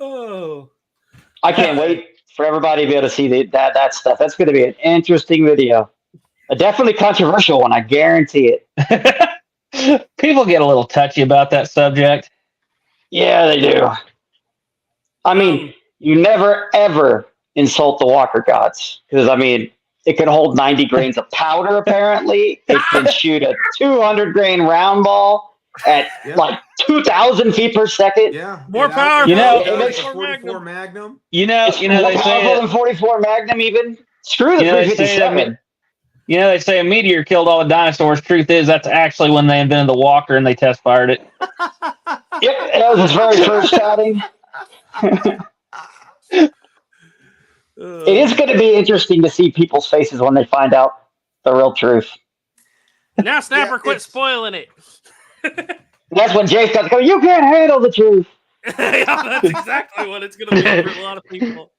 Oh, I can't wait for everybody to be able to see that stuff. That's going to be an interesting video. A definitely controversial one, I guarantee it. People get a little touchy about that subject. Yeah, they do. I mean, you never ever insult the Walker gods because I mean, it can hold 90 grains of powder. Apparently, it can shoot a 200 grain round ball at like 2,000 feet per second. Yeah, more powerful. You know, it makes 44 Magnum. You know, more they say powerful than 44 Magnum. Even screw the 357. You know, they say a meteor killed all the dinosaurs. Truth is, that's actually when they invented the Walker and they test fired it. Yep, that was his very first shouting. It is going to be interesting to see people's faces when they find out the real truth. Now, Snapper, quit spoiling it. That's when Jake's got to go, you can't handle the truth. Yeah, that's exactly what it's going to be for a lot of people.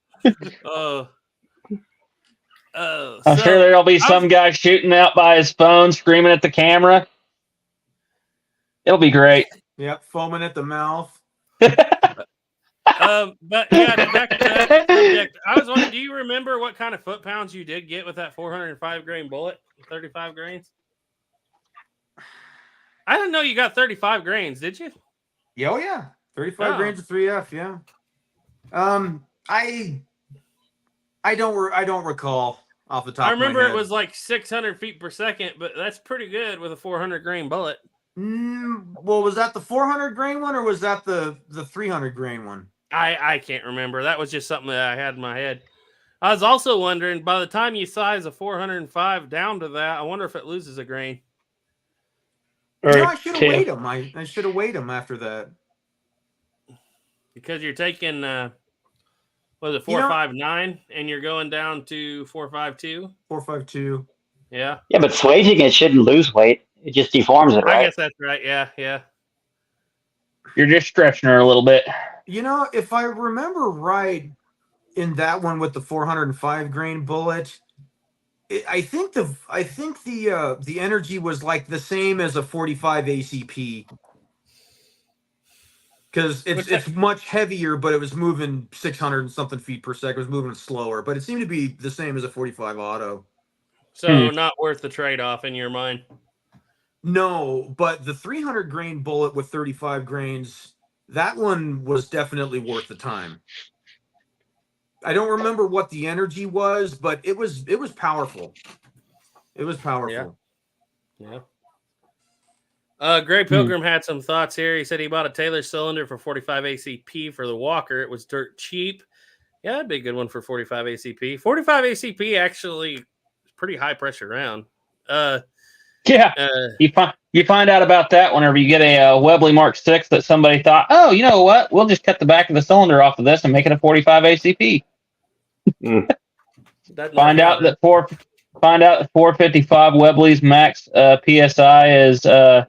I'm sure there'll be some guy shooting out by his phone, screaming at the camera. It'll be great. Yep, foaming at the mouth. But yeah, back to that subject. I was wondering, do you remember what kind of foot pounds you did get with that 405 grain bullet? 35 grains? I didn't know you got 35 grains, did you? Yeah, oh yeah. 35 grains of 3F, yeah. I don't recall off the top I remember of my head. it was like 600 feet per second, but that's pretty good with a 400 grain bullet. Well, was that the 400 grain one or was that the 300 grain one? I can't remember. That was just something that I had in my head. I was also wondering, by the time you size a 405 down to that, I wonder if it loses a grain. No, I should have weighed them. I should have weighed them after that. Because you're taking, was it 459 and you're going down to 452? 452. Yeah. Yeah, but swaging it shouldn't lose weight. It just deforms it, right? I guess that's right. Yeah. You're just stretching her a little bit. You know, if I remember right, in that one with the 405 grain bullet, I think the energy was like the same as a 45 ACP. Because it's much heavier, but it was moving 600 and something feet per second. It was moving slower, but it seemed to be the same as a 45 auto. So not worth the trade-off in your mind. No, but the 300 grain bullet with 35 grains, that one was definitely worth the time. I don't remember what the energy was, but it was powerful. It was powerful. Yeah. Gray Pilgrim had some thoughts here. He said he bought a Taylor cylinder for 45 ACP for the Walker. It was dirt cheap. Yeah, that'd be a good one for 45 ACP. 45 ACP actually is pretty high pressure round. You find out about that whenever you get a Webley Mark 6 that somebody thought, oh, you know what? We'll just cut the back of the cylinder off of this and make it a 45 ACP. Find out that 455 Webley's max PSI is I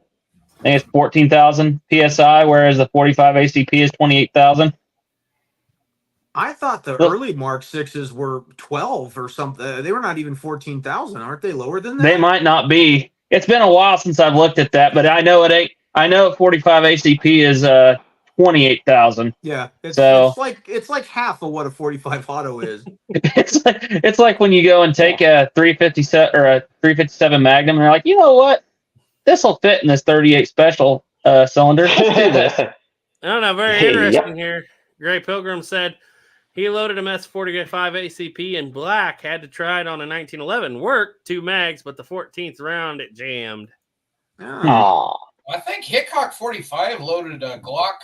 think it's 14,000 PSI, whereas the 45 ACP is 28,000. I thought the early Mark 6s were 12 or something. They were not even 14,000. Aren't they lower than that? They might not be. It's been a while since I've looked at that, but I know it ain't. I know 45 ACP is 28,000. Yeah, it's So- it's like half of what a 45 auto is. It's like when you go and take a 357 or a 357 Magnum, and they're like, you know what, this will fit in this 38 special cylinder. Let's do this. I don't know. Very Hey, interesting here. Gray Pilgrim said he loaded a S45 ACP in black, had to try it on a 1911. Worked 2 mags, but the 14th round it jammed. Yeah. Aw. I think Hickok 45 loaded a Glock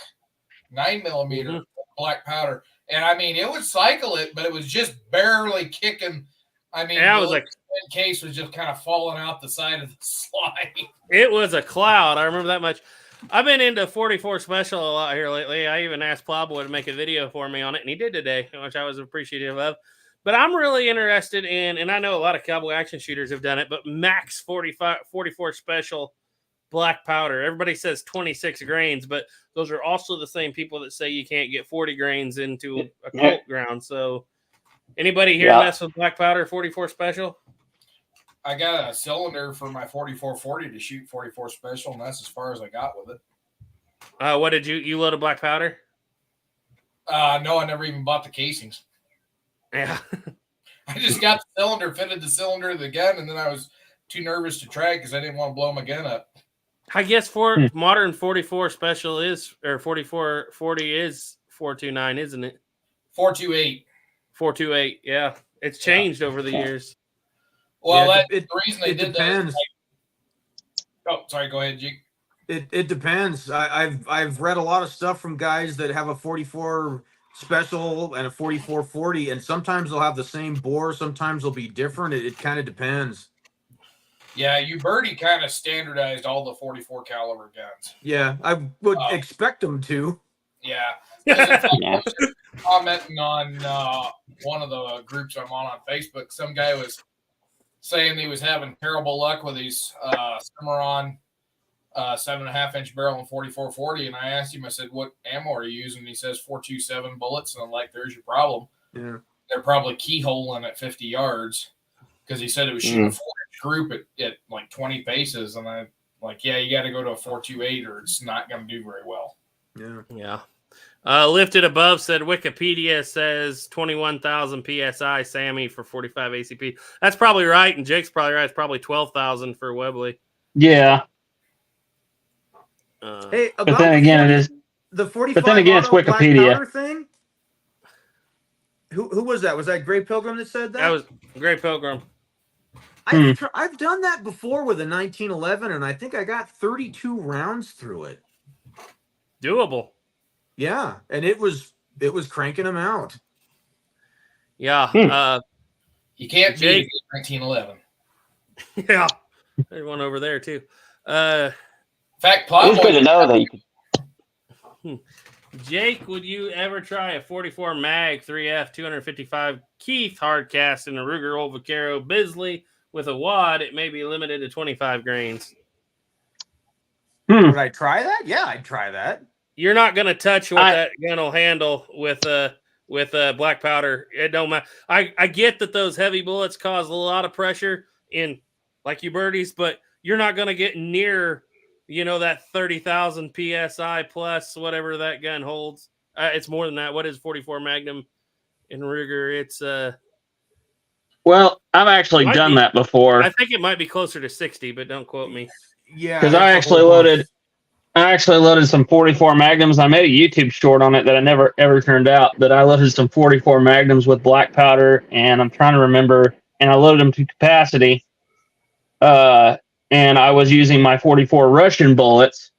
9mm black powder, and I mean it would cycle it, but it was just barely kicking. I mean, Yeah, it was the like case was just kind of falling out the side of the slide. it was a cloud. I remember that much. I've been into 44 special a lot here lately. I even asked Plowboy to make a video for me on it, and he did today, which I was appreciative of. But I'm really interested in, and I know a lot of cowboy action shooters have done it, but max 44 special black powder. Everybody says 26 grains, but those are also the same people that say you can't get 40 grains into a Colt ground. So anybody here mess with black powder 44 special? I got a cylinder for my 4440 to shoot 44 special, and that's as far as I got with it. What did you load a black powder? No, I never even bought the casings. Yeah. I just got the cylinder, fitted the cylinder of the gun, and then I was too nervous to try because I didn't want to blow my gun up. I guess modern 44 special is, or 4440 is 429, isn't it? 428. 428, yeah. It's changed over the years. Well, Yeah, that's the reason they did depends. that. Oh, sorry. Go ahead, Jake. It depends. I've read a lot of stuff from guys that have a 44 special and a 4440, and sometimes they'll have the same bore, sometimes they'll be different. It kind of depends. Yeah, Uberti kind of standardized all the 44 caliber guns. Yeah, I would expect them to. Yeah. I was commenting on one of the groups I'm on Facebook. Some guy was saying he was having terrible luck with his Cimarron 7.5-inch barrel and 4440, and I asked him, I said, what ammo are you using? And he says 427 bullets, and I'm like, there's your problem. Yeah, they're probably keyholing at 50 yards because he said it was shooting a 4-inch group at like 20 paces, and I'm like, yeah, you got to go to a 428 or it's not going to do very well. Yeah. Lifted Above said Wikipedia says 21,000 PSI Sammy for 45 ACP. That's probably right, and Jake's probably right. It's probably 12,000 for Webley. Yeah. Hey, but then again, it is the 45. But then again, it's Wikipedia thing. Who was that? Was that Gray Pilgrim that said that? That was Gray Pilgrim. I've done that before with a 1911, and I think I got 32 rounds through it. Doable. Yeah, and it was cranking them out. Yeah. You can't beat 1911. Yeah. There's one over there too. In fact, It's good to know that you could. Jake, would you ever try a 44 mag 3F 255 Keith hardcast in a Ruger Old Vaquero Bisley with a wad? It may be limited to 25 grains. Would I try that? Yeah, I'd try that. You're not going to touch what that gun will handle with black powder. It don't matter. I get that those heavy bullets cause a lot of pressure in like Ubertis, but you're not going to get near, that 30,000 PSI plus whatever that gun holds. It's more than that. What is 44 Magnum in Ruger? It's well, I've actually done that before. I think it might be closer to 60, but don't quote me. Yeah, because I actually loaded some 44 Magnums. I made a YouTube short on it that I never ever turned out. But I loaded some 44 Magnums with black powder, and I'm trying to remember. And I loaded them to capacity. And I was using my 44 Russian bullets,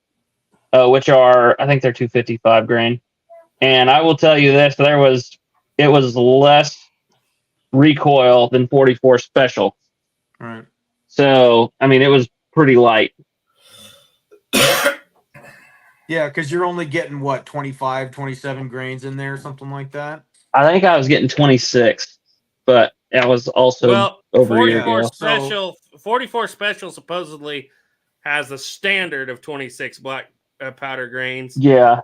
which are, I think they're 255 grain. And I will tell you this: it was less recoil than 44 special. Right. So I mean, it was pretty light. Yeah, because you're only getting, 25, 27 grains in there, something like that? I think I was getting 26, but that was also over a year ago. 44 special supposedly has a standard of 26 black powder grains. Yeah.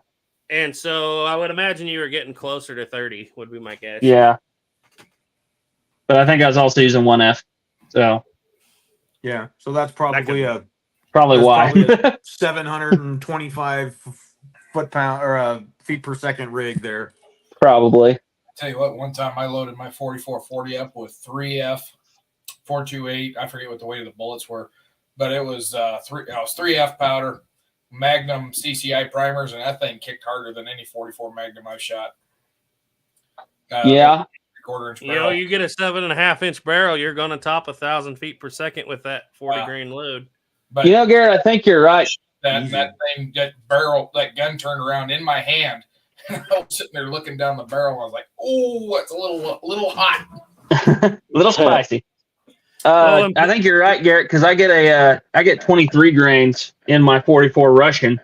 And so I would imagine you were getting closer to 30 would be my guess. Yeah. But I think I was also using 1F. So. Yeah, so that's probably Probably why. Probably a 725 foot-pound or a feet per second rig there. Probably. Tell you what, one time I loaded my 4440 up with 3F 428. I forget what the weight of the bullets were, but it was 3F powder, Magnum CCI primers, and that thing kicked harder than any 44 Magnum I've shot. Yeah. Quarter-inch You know, barrel. you get a 7.5-inch barrel, you're going to top 1,000 feet per second with that 40 grain load. But You know, Garrett, I think you're right. that thing, that gun turned around in my hand. I was sitting there looking down the barrel. And I was like, "Oh, it's a little hot." A little spicy. Well, I think you're right, Garrett, because I get 23 grains in my 44 Russian.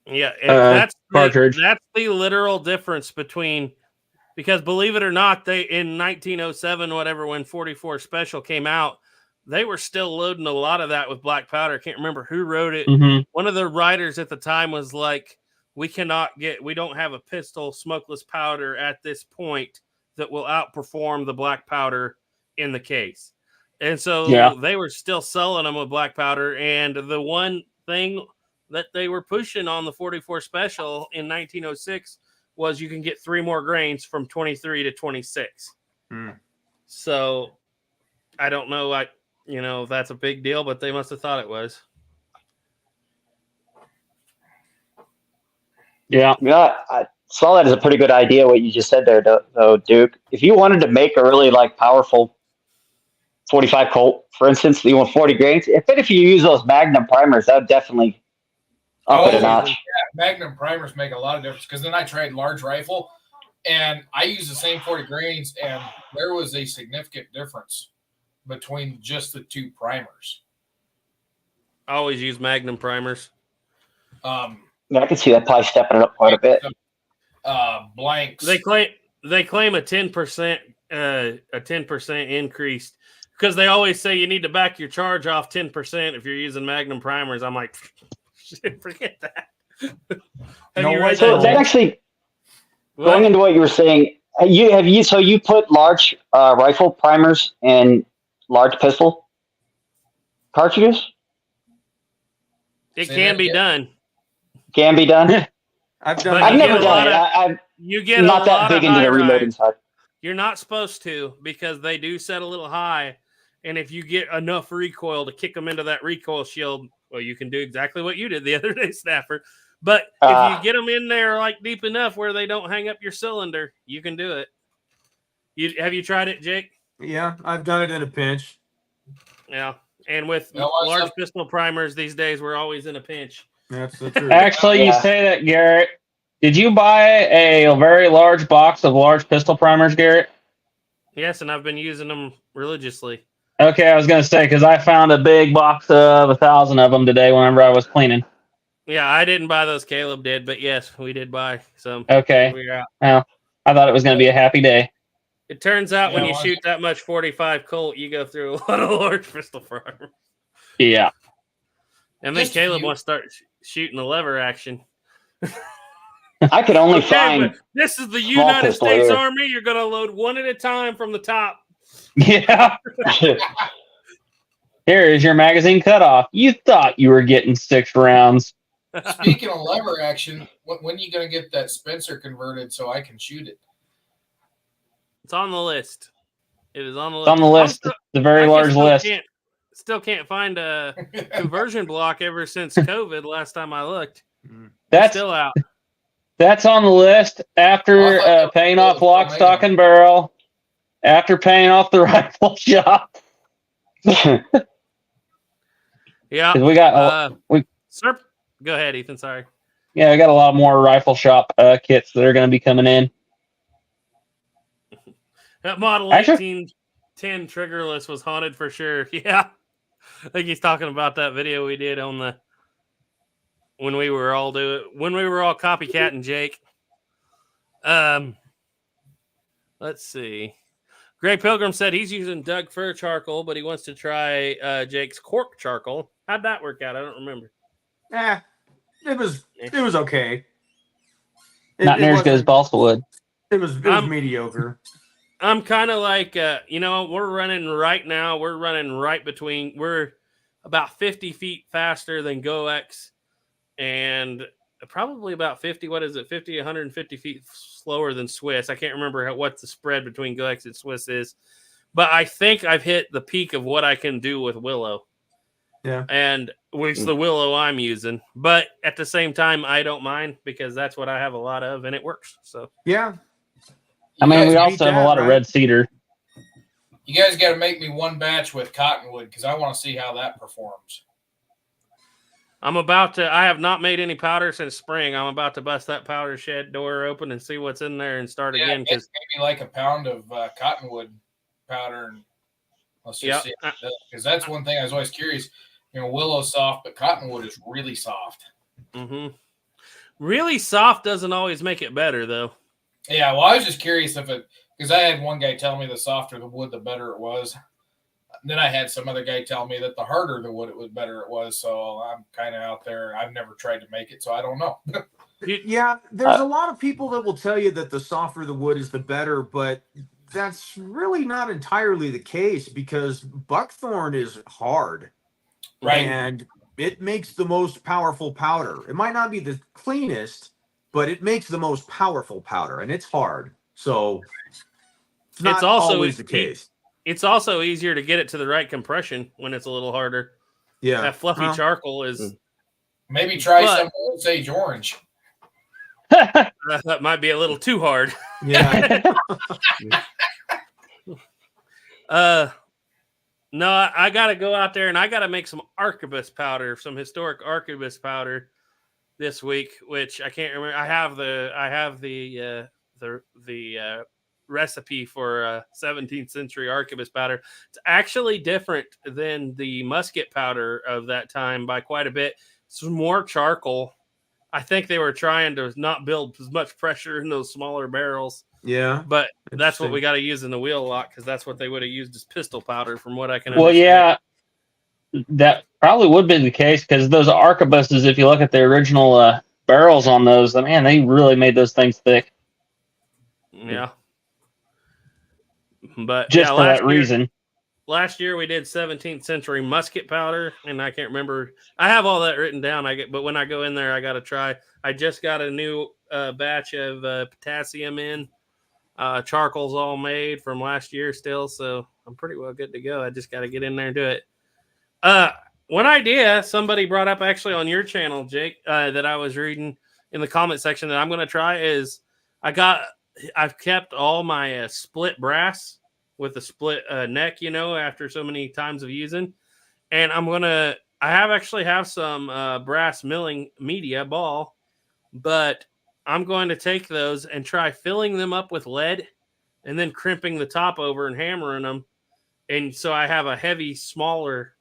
Yeah, and cartridge. that's the literal difference between, because believe it or not, they in 1907, whatever, when 44 Special came out, they were still loading a lot of that with black powder. I can't remember who wrote it. Mm-hmm. One of the writers at the time was like, we don't have a pistol smokeless powder at this point that will outperform the black powder in the case. And so they were still selling them with black powder. And the one thing that they were pushing on the 44 Special in 1906 was you can get 3 more grains from 23 to 26. So I don't know, if that's a big deal, but they must have thought it was. Yeah. Yeah, I saw that as a pretty good idea, what you just said there, though, Duke. If you wanted to make a really powerful 45 Colt, for instance, you want 40 grains, if you use those Magnum primers, that would definitely up it a notch. Yeah, Magnum primers make a lot of difference, because then I tried large rifle, and I used the same 40 grains, and there was a significant difference between just the 2 primers. I always use Magnum primers. Yeah, I can see that probably stepping it up quite a bit. Blanks. They claim a 10% increase, because they always say you need to back your charge off 10% if you're using Magnum primers. I'm like, shit, forget that. So that actually, going into what you were saying, you put large rifle primers in large pistol cartridges? It can be done. Can be done. I've done. I've never done it. You get not a that lot big of into the high reloading rise. side. You're not supposed to, because they do set a little high, and if you get enough recoil to kick them into that recoil shield, well, you can do exactly what you did the other day, Snapper. But if you get them in there deep enough where they don't hang up your cylinder, you can do it. Have you tried it, Jake? Yeah, I've done it in a pinch. Yeah, and with large pistol primers these days, we're always in a pinch. That's the truth. Actually, you say that, Garrett. Did you buy a very large box of large pistol primers, Garrett? Yes, and I've been using them religiously. Okay, I was going to say, because I found a big box of 1,000 of them today whenever I was cleaning. Yeah, I didn't buy those. Caleb did, but yes, we did buy some. Okay. Well, I thought it was going to be a happy day. It turns out when you shoot that much 45 Colt, you go through a lot of large pistol primers. Yeah. And then Caleb wants to start shooting the lever action. I could only find. This is the United States Army. You're going to load one at a time from the top. Yeah. Here is your magazine cutoff. You thought you were getting 6 rounds. Speaking of lever action, when are you going to get that Spencer converted so I can shoot it? It's on the list. It is on the list. It's on the list. It's a very large list. Still can't find a conversion block ever since COVID. Last time I looked, that's still out. That's on the list after paying off lock, stock, and barrel. After paying off the rifle shop. Yeah, we got Sir, go ahead, Ethan. Sorry. Yeah, I got a lot more rifle shop kits that are going to be coming in. That Model 1810 triggerless was haunted for sure. Yeah, I think he's talking about that video we did on when we were all copycatting Jake. Let's see. Gray Pilgrim said he's using Doug Fir charcoal, but he wants to try Jake's cork charcoal. How'd that work out? I don't remember. It was okay. Not near as good as balsa wood. It was mediocre. I'm kind of like, we're running right now. We're running right between. We're about 50 feet faster than GoX, and probably about 50. What is it? 50, 150 feet slower than Swiss. I can't remember what the spread between Glex and Swiss is, but I think I've hit the peak of what I can do with Willow. Yeah. And with the Willow I'm using, but at the same time, I don't mind because that's what I have a lot of and it works. So, yeah. I mean, we guys also have a lot of red cedar. You guys got to make me one batch with cottonwood because I want to see how that performs. I have not made any powder since spring. I'm about to bust that powder shed door open and see what's in there and start again. It's maybe like a pound of cottonwood powder. And let's just see. Because that's one thing I was always curious. Willow's soft, but cottonwood is really soft. Mm-hmm. Really soft doesn't always make it better, though. Yeah, well, I was just curious because I had one guy tell me the softer the wood, the better it was. Then I had some other guy tell me that the harder the wood, it was better it was. So I'm kind of out there. I've never tried to make it, so I don't know. Yeah, there's a lot of people that will tell you that the softer the wood is, the better, but that's really not entirely the case because buckthorn is hard. Right. And it makes the most powerful powder. It might not be the cleanest, but it makes the most powerful powder, and it's hard. So it's not always the case. It's also easier to get it to the right compression when it's a little harder. Yeah. That fluffy charcoal is... Maybe try some Osage orange. That might be a little too hard. Yeah. No, I got to go out there and I got to make some arquebus powder, some historic arquebus powder this week, which I can't remember. I have the recipe for 17th century arquebus powder. It's actually different than the musket powder of that time by quite a bit. It's more charcoal. I think they were trying to not build as much pressure in those smaller barrels. Yeah, but that's what we got to use in the wheel lock because that's what they would have used as pistol powder, from what I can. Well, understand. yeah, that probably would be the case because those arquebuses, if you look at the original barrels on those, man, they really made those things thick. Yeah, but just for that reason. Last year we did 17th century musket powder, and I can't remember. I have all that written down. But when I go in there, I got to try. I just got a new batch of potassium in. Charcoal's all made from last year still, so I'm pretty well good to go. I just got to get in there and do it. One idea somebody brought up actually on your channel, Jake, that I was reading in the comment section that I'm going to try is I've kept all my split brass with a split neck, after so many times of using, and I have some brass milling media ball, but I'm going to take those and try filling them up with lead and then crimping the top over and hammering them. And so I have a heavy, smaller.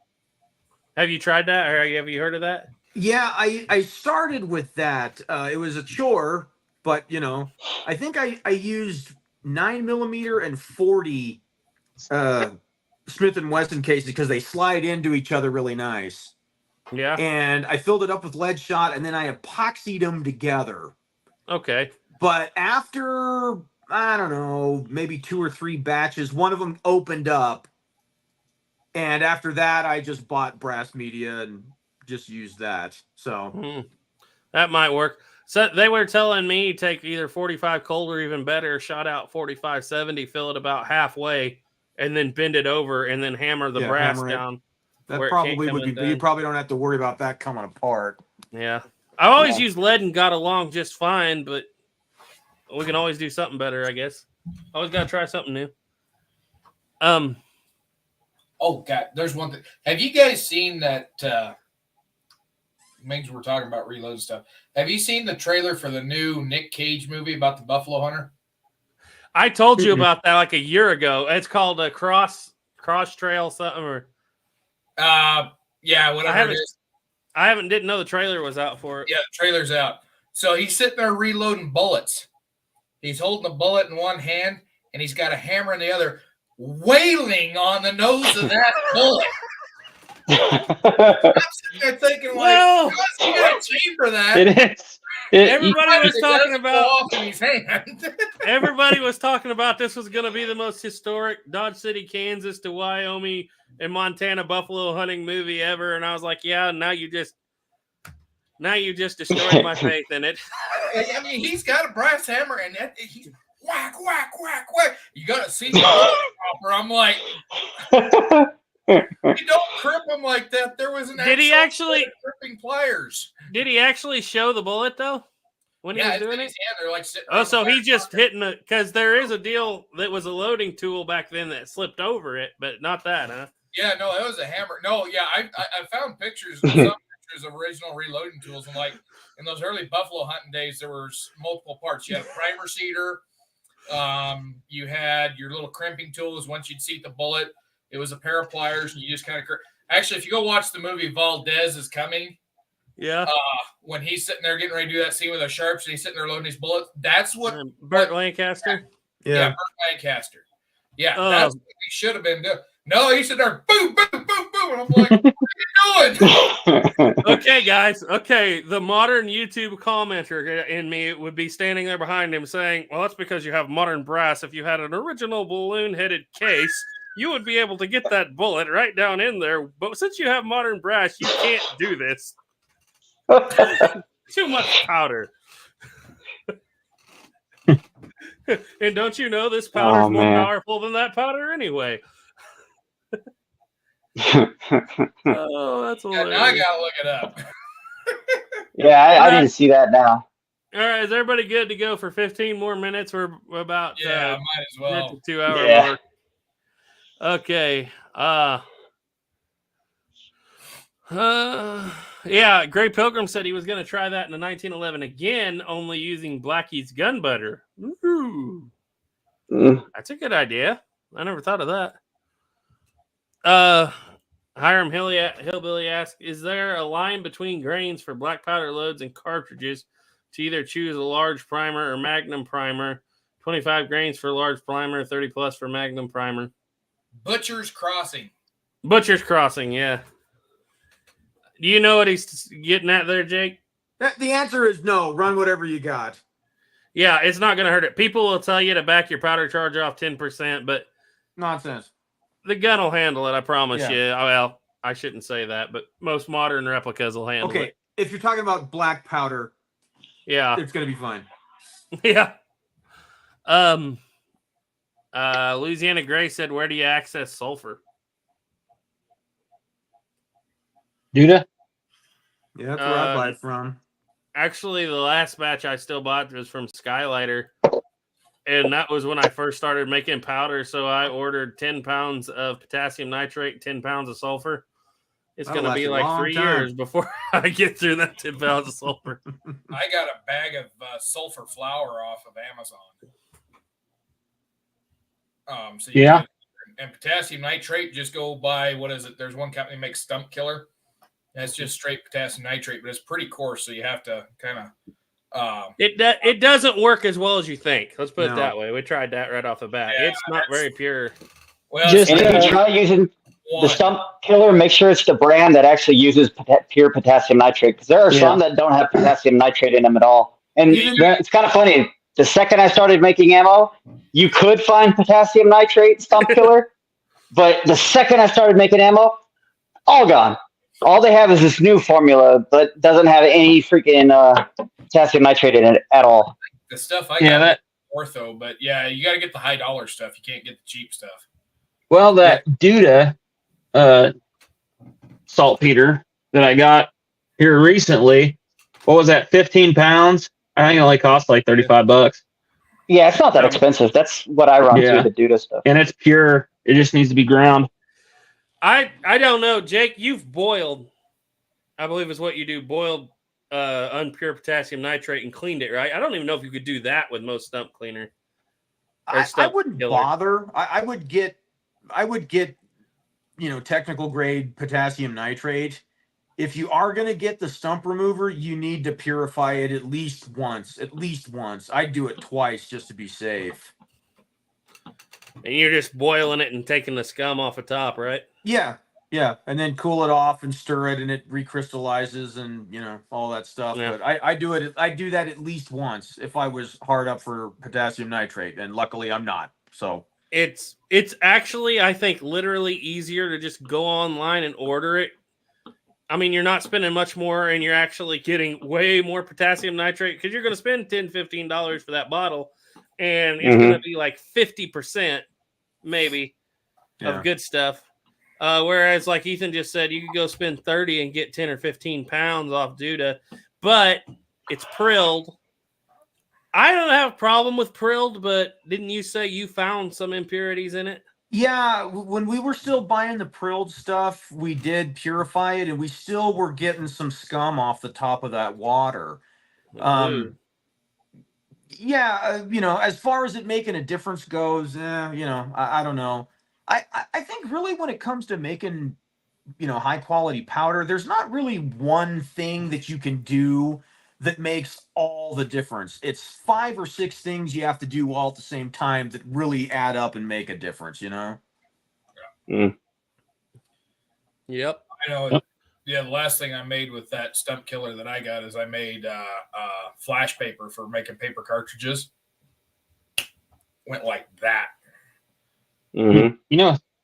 Have you tried that? Or have you heard of that? Yeah, I started with that. It was a chore, but I think I used 9mm and 40 Smith & Wesson cases because they slide into each other really nice. Yeah. And I filled it up with lead shot and then I epoxied them together. Okay. But after, I don't know, maybe 2 or 3 batches, one of them opened up. And after that, I just bought brass media and just used that. So that might work. So they were telling me take either 45 cold or even better, shot out 45-70, fill it about halfway, and then bend it over and then hammer the brass down. That probably would be. You probably don't have to worry about that coming apart. Yeah. I always used lead and got along just fine, but we can always do something better, I guess. Always got to try something new. Oh, God, there's one thing. Have you guys seen that? Means we're talking about reload stuff. Have you seen the trailer for the new Nick Cage movie about the Buffalo Hunter? I told you about that like a year ago. It's called a cross trail something or. Yeah, whatever it is. I didn't know the trailer was out for it. Yeah, the trailer's out. So he's sitting there reloading bullets. He's holding a bullet in one hand, and he's got a hammer in the other, wailing on the nose of that bullet. I'm sitting there thinking, like, you got a chamber that. It is. Everybody was talking about in his hand. Everybody was talking about this was going to be the most historic Dodge City, Kansas to Wyoming and Montana buffalo hunting movie ever, and I was like, yeah. Now Now you just destroyed my faith in it. I mean, he's got a brass hammer, and he's whack, whack, whack, whack. You got to see the popper. I'm like, you don't crip him like that. There was an Did he actually cripping pliers? Did he actually show the bullet though? When he was doing it? They're like so he just hitting it because there is a deal that was a loading tool back then that slipped over it, but not that, huh? Yeah, no, that was a hammer. No, yeah, I found pictures, some pictures of original reloading tools, and like in those early buffalo hunting days, there was multiple parts. You had a primer seeder, you had your little crimping tools. Once you'd seat the bullet, it was a pair of pliers, and you just kind of actually, if you go watch the movie Valdez is Coming. Yeah. When he's sitting there getting ready to do that scene with those sharps and he's sitting there loading his bullets, that's what Burt Lancaster. Yeah, Burt Lancaster. Yeah, that's what he should have been doing. No, he's sitting there, boom, boom, boom, boom. And I'm like, what are you doing? Okay, guys. Okay, the modern YouTube commenter in me would be standing there behind him saying, well, that's because you have modern brass. If you had an original balloon-headed case, you would be able to get that bullet right down in there. But since you have modern brass, you can't do this. Too much powder. And don't you know this powder is more powerful than that powder anyway? Oh, that's hilarious. Now I gotta look it up. Yeah, I didn't see that now. All right, is everybody good to go for 15 more minutes? We're about might as well. 2 hour mark. Okay. Yeah, Gray Pilgrim said he was going to try that in the 1911 again, only using Blackie's gun butter. Ooh. That's a good idea. I never thought of that. Hiram Hillbilly asked, is there a line between grains for black powder loads and cartridges to either choose a large primer or Magnum primer? 25 grains for large primer, 30 plus for Magnum primer. Butcher's Crossing. Butcher's Crossing, yeah. Do you know what he's getting at there, Jake? The answer is no. Run whatever you got. Yeah, it's not going to hurt it. People will tell you to back your powder charge off 10%, but nonsense. The gun will handle it, I promise you. Well, I shouldn't say that, but most modern replicas will handle it. Okay, if you're talking about black powder, yeah, it's going to be fine. Yeah. Louisiana Gray said, where do you access sulfur? Duda? Yeah, that's where I buy it from. Actually, the last batch I still bought was from Skylighter. And that was when I first started making powder. So I ordered 10 pounds of potassium nitrate, 10 pounds of sulfur. It's going to be like 3 years before I get through that 10 pounds of sulfur. I got a bag of sulfur flour off of Amazon. And potassium nitrate, just go buy, what is it? There's one company that makes Stump Killer. That's just straight potassium nitrate, but it's pretty coarse, so you have to kind of. It doesn't work as well as you think. Let's put it that way. We tried that right off the bat. Yeah, it's not very pure. Well, and if you try using the Stump Killer, make sure it's the brand that actually uses pure potassium nitrate, because there are some that don't have potassium nitrate in them at all. And it's kind of funny. The second I started making ammo, you could find potassium nitrate Stump Killer, but the second I started making ammo, all gone. All they have is this new formula, but doesn't have any freaking potassium nitrate in it at all. The stuff I got ortho, but yeah, you got to get the high dollar stuff. You can't get the cheap stuff. Well, that Duda saltpeter that I got here recently, what was that? 15 pounds. I think it only cost like $35. Yeah, it's not that expensive. That's what I run through the Duda stuff, and it's pure. It just needs to be ground. I don't know, Jake. You've boiled, I believe is what you do. Boiled unpure potassium nitrate and cleaned it, right? I don't even know if you could do that with most stump cleaner. I wouldn't bother. I would get, technical grade potassium nitrate. If you are going to get the stump remover, you need to purify it at least once. I'd do it twice just to be safe. And you're just boiling it and taking the scum off the top, right? Yeah. And then cool it off and stir it, and it recrystallizes and, all that stuff. Yeah. But I do that at least once if I was hard up for potassium nitrate, and luckily I'm not. So it's actually, I think, literally easier to just go online and order it. I mean, you're not spending much more, and you're actually getting way more potassium nitrate because you're going to spend $10, $15 for that bottle, and it's going to be like 50% maybe of good stuff. Whereas, like Ethan just said, you could go spend 30 and get 10 or 15 pounds off Duda, but it's prilled. I don't have a problem with prilled, but didn't you say you found some impurities in it? Yeah, when we were still buying the prilled stuff, we did purify it, and we still were getting some scum off the top of that water. Yeah, as far as it making a difference goes, I don't know. I think really when it comes to making, high quality powder, there's not really one thing that you can do that makes all the difference. It's 5 or 6 things you have to do all at the same time that really add up and make a difference, Yep. I know. Yeah, the last thing I made with that stump killer that I got is I made flash paper for making paper cartridges. Went like that. Mm-hmm.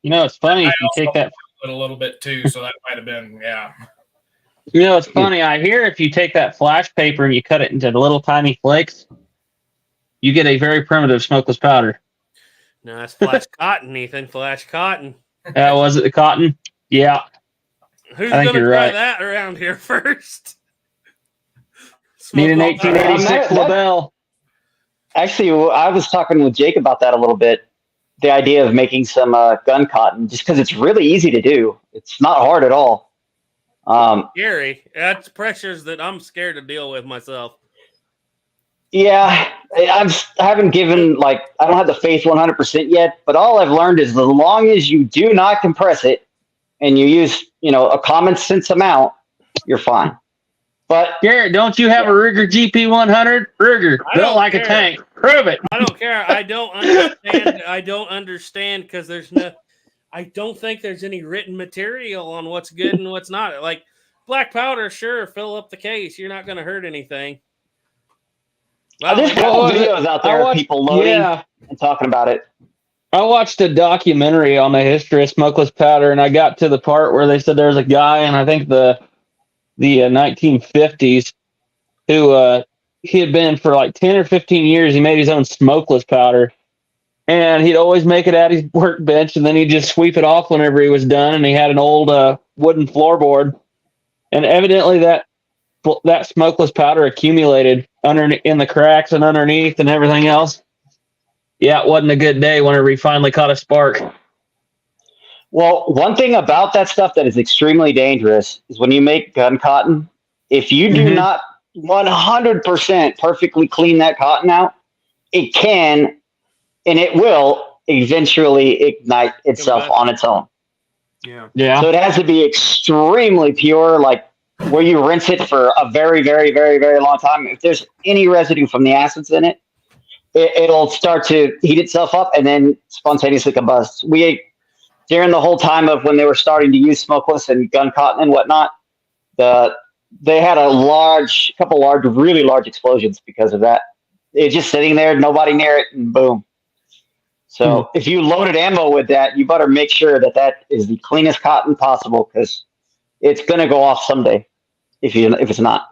It's funny if you take that a little bit too, so that might have been it's funny. I hear if you take that flash paper and you cut it into little tiny flakes, you get a very primitive smokeless powder. No, that's flash cotton, Ethan. Flash cotton. Was it the cotton? Yeah. Who's going to try that around here first? Need an 1886 LaBelle. Actually, I was talking with Jake about that a little bit. The idea of making some gun cotton, just because it's really easy to do. It's not hard at all. Scary. That's pressures that I'm scared to deal with myself. Yeah, I haven't given, I don't have the faith 100% yet, but all I've learned is as long as you do not compress it and you use, a common sense amount, you're fine. But Garrett, don't you have a Ruger GP100? Ruger, built like a tank. Prove it. I don't care. I don't understand. I don't understand because I don't think there's any written material on what's good and what's not. Like black powder, sure, fill up the case. You're not going to hurt anything. There's videos out there of people loading and talking about it. I watched a documentary on the history of smokeless powder, and I got to the part where they said there was a guy, and I think the 1950s, who he had been for like 10 or 15 years. He made his own smokeless powder, and he'd always make it at his workbench, and then he'd just sweep it off whenever he was done. And he had an old wooden floorboard, and evidently that smokeless powder accumulated in the cracks and underneath and everything else. Yeah, it wasn't a good day whenever he finally caught a spark. Well, one thing about that stuff that is extremely dangerous is when you make gun cotton, if you do not 100% perfectly clean that cotton out, it can and it will eventually ignite itself on its own. Yeah. So it has to be extremely pure, like where you rinse it for a very, very, very, very long time. If there's any residue from the acids in it, it'll start to heat itself up and then spontaneously combust. During the whole time of when they were starting to use smokeless and gun cotton and whatnot, they had a couple really large explosions because of that. It's just sitting there, nobody near it, and boom. So if you loaded ammo with that, you better make sure that is the cleanest cotton possible, because it's going to go off someday if it's not.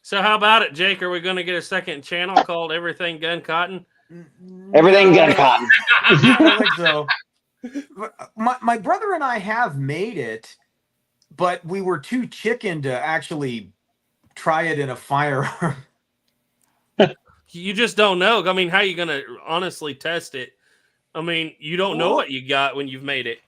So how about it, Jake? Are we going to get a second channel called Everything Gun Cotton? Everything Gun Cotton. I don't think so. My brother and I have made it, but we were too chicken to actually try it in a firearm. You just don't know. I mean, how are you going to honestly test it? I mean, you don't know what you got when you've made it.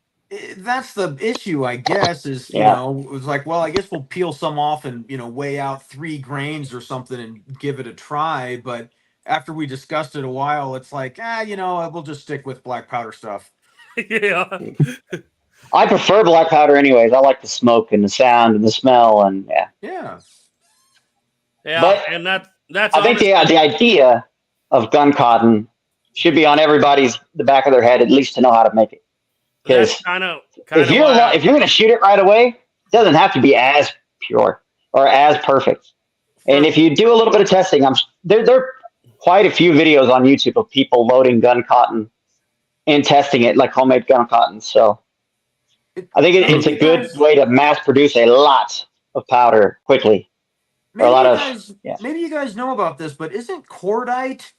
That's the issue, I guess, is, it was like, well, I guess we'll peel some off and, weigh out 3 grains or something and give it a try. But after we discussed it a while, it's like, we'll just stick with black powder stuff. Yeah. I prefer black powder anyways. I like the smoke and the sound and the smell, and Yeah, but and that's I think the idea of gun cotton should be on the back of their head, at least to know how to make it. Because if you're going to shoot it right away, it doesn't have to be as pure or as perfect. And if you do a little bit of testing, there are quite a few videos on YouTube of people loading gun cotton and testing it like homemade gun cotton. So I think it's a good way to mass produce a lot of powder quickly. Maybe, a lot you of guys, yeah. maybe you guys know about this, but isn't cordite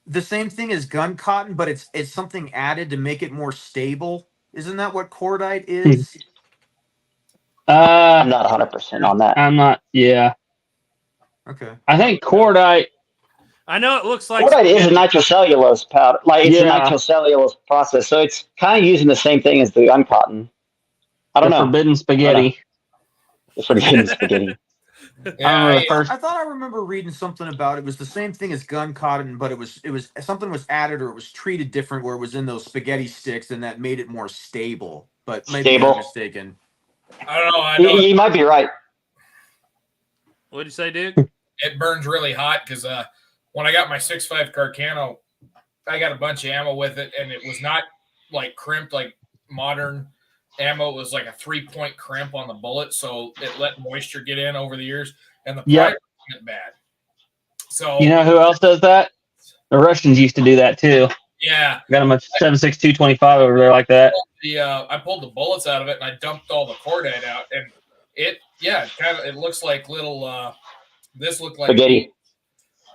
the same thing as gun cotton, but it's something added to make it more stable? Isn't that what cordite is? I'm not 100% on that. I'm not. Yeah. Okay. I think cordite. I know it looks like Cordite is a nitrocellulose powder. Like it's a Yeah. nitrocellulose process, so it's kind of using the same thing as the gun cotton. I don't The know. forbidden spaghetti. The forbidden spaghetti. Yeah, I thought I remember reading something about it was the same thing as gun cotton, but it was something was added or it was treated different where it was in those spaghetti sticks and that made it more stable. But maybe Stable? I'm mistaken. I don't know. I know You might be right. What'd you say, dude? it burns really hot because when I got my 6.5 Carcano, I got a bunch of ammo with it, and it was not like crimped like modern ammo. It was like a 3-point crimp on the bullet, so it let moisture get in over the years, and the primer went bad. So You know who else does that? The Russians used to do that too. yeah, Got them a 7.62 over there like that. I pulled the bullets out of it and I dumped all the cordite out, and it looks like little this looked like Spaghetti.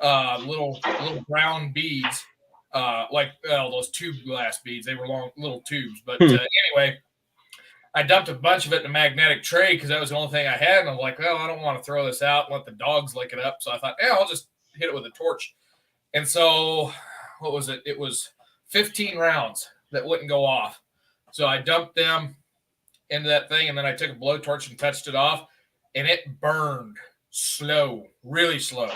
little brown beads, like those tube glass beads. They were long little tubes, but anyway, I dumped a bunch of it in a magnetic tray because that was the only thing I had, and I'm like, well, I don't want to throw this out and let the dogs lick it up, so I thought, yeah, I'll just hit it with a torch. And so what was it? It was 15 rounds that wouldn't go off. So I dumped them into that thing, and then I took a blowtorch and touched it off, and it burned slow, really slow.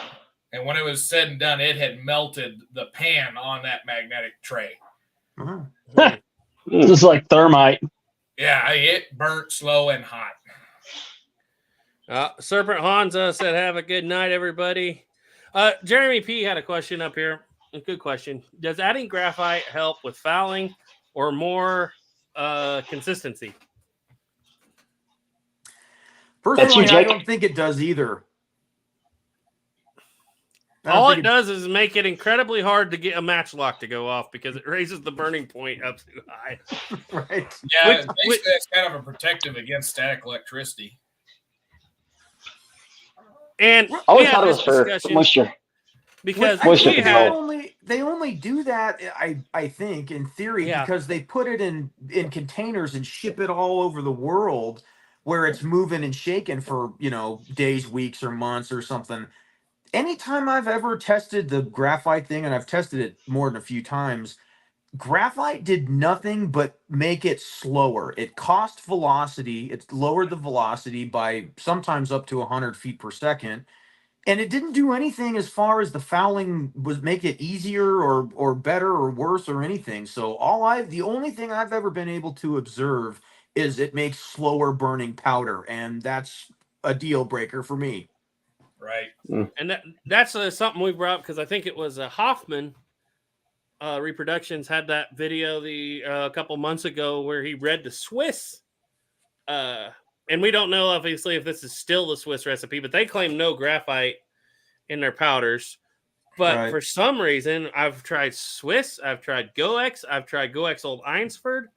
And when it was said and done, it had melted the pan on that magnetic tray. Just like thermite. Yeah, it burnt slow and hot. Serpent Hansa said, have a good night, everybody. Jeremy P had a question up here. A good question. Does adding graphite help with fouling or more consistency? Personally, I don't think it does either. All it does is make it incredibly hard to get a match lock to go off because it raises the burning point up too high. Right. Yeah, basically it's kind of a protective against static electricity. And I always thought it was for moisture. Because they only do that, I think, in theory, because they put it in containers and ship it all over the world where it's moving and shaking for, days, weeks, or months or something. Anytime I've ever tested the graphite thing, and I've tested it more than a few times, graphite did nothing but make it slower. It cost velocity. It lowered the velocity by sometimes up to 100 feet per second. And it didn't do anything as far as the fouling was make it easier or better or worse or anything. So the only thing I've ever been able to observe is it makes slower burning powder, and that's a deal breaker for me. Right. And that's something we brought up because I think it was Hoffman Reproductions had that video a couple months ago where he read the Swiss. And we don't know, obviously, if this is still the Swiss recipe, but they claim no graphite in their powders. But for some reason, I've tried Swiss, I've tried GoEx, I've tried GoEx Old Einsford,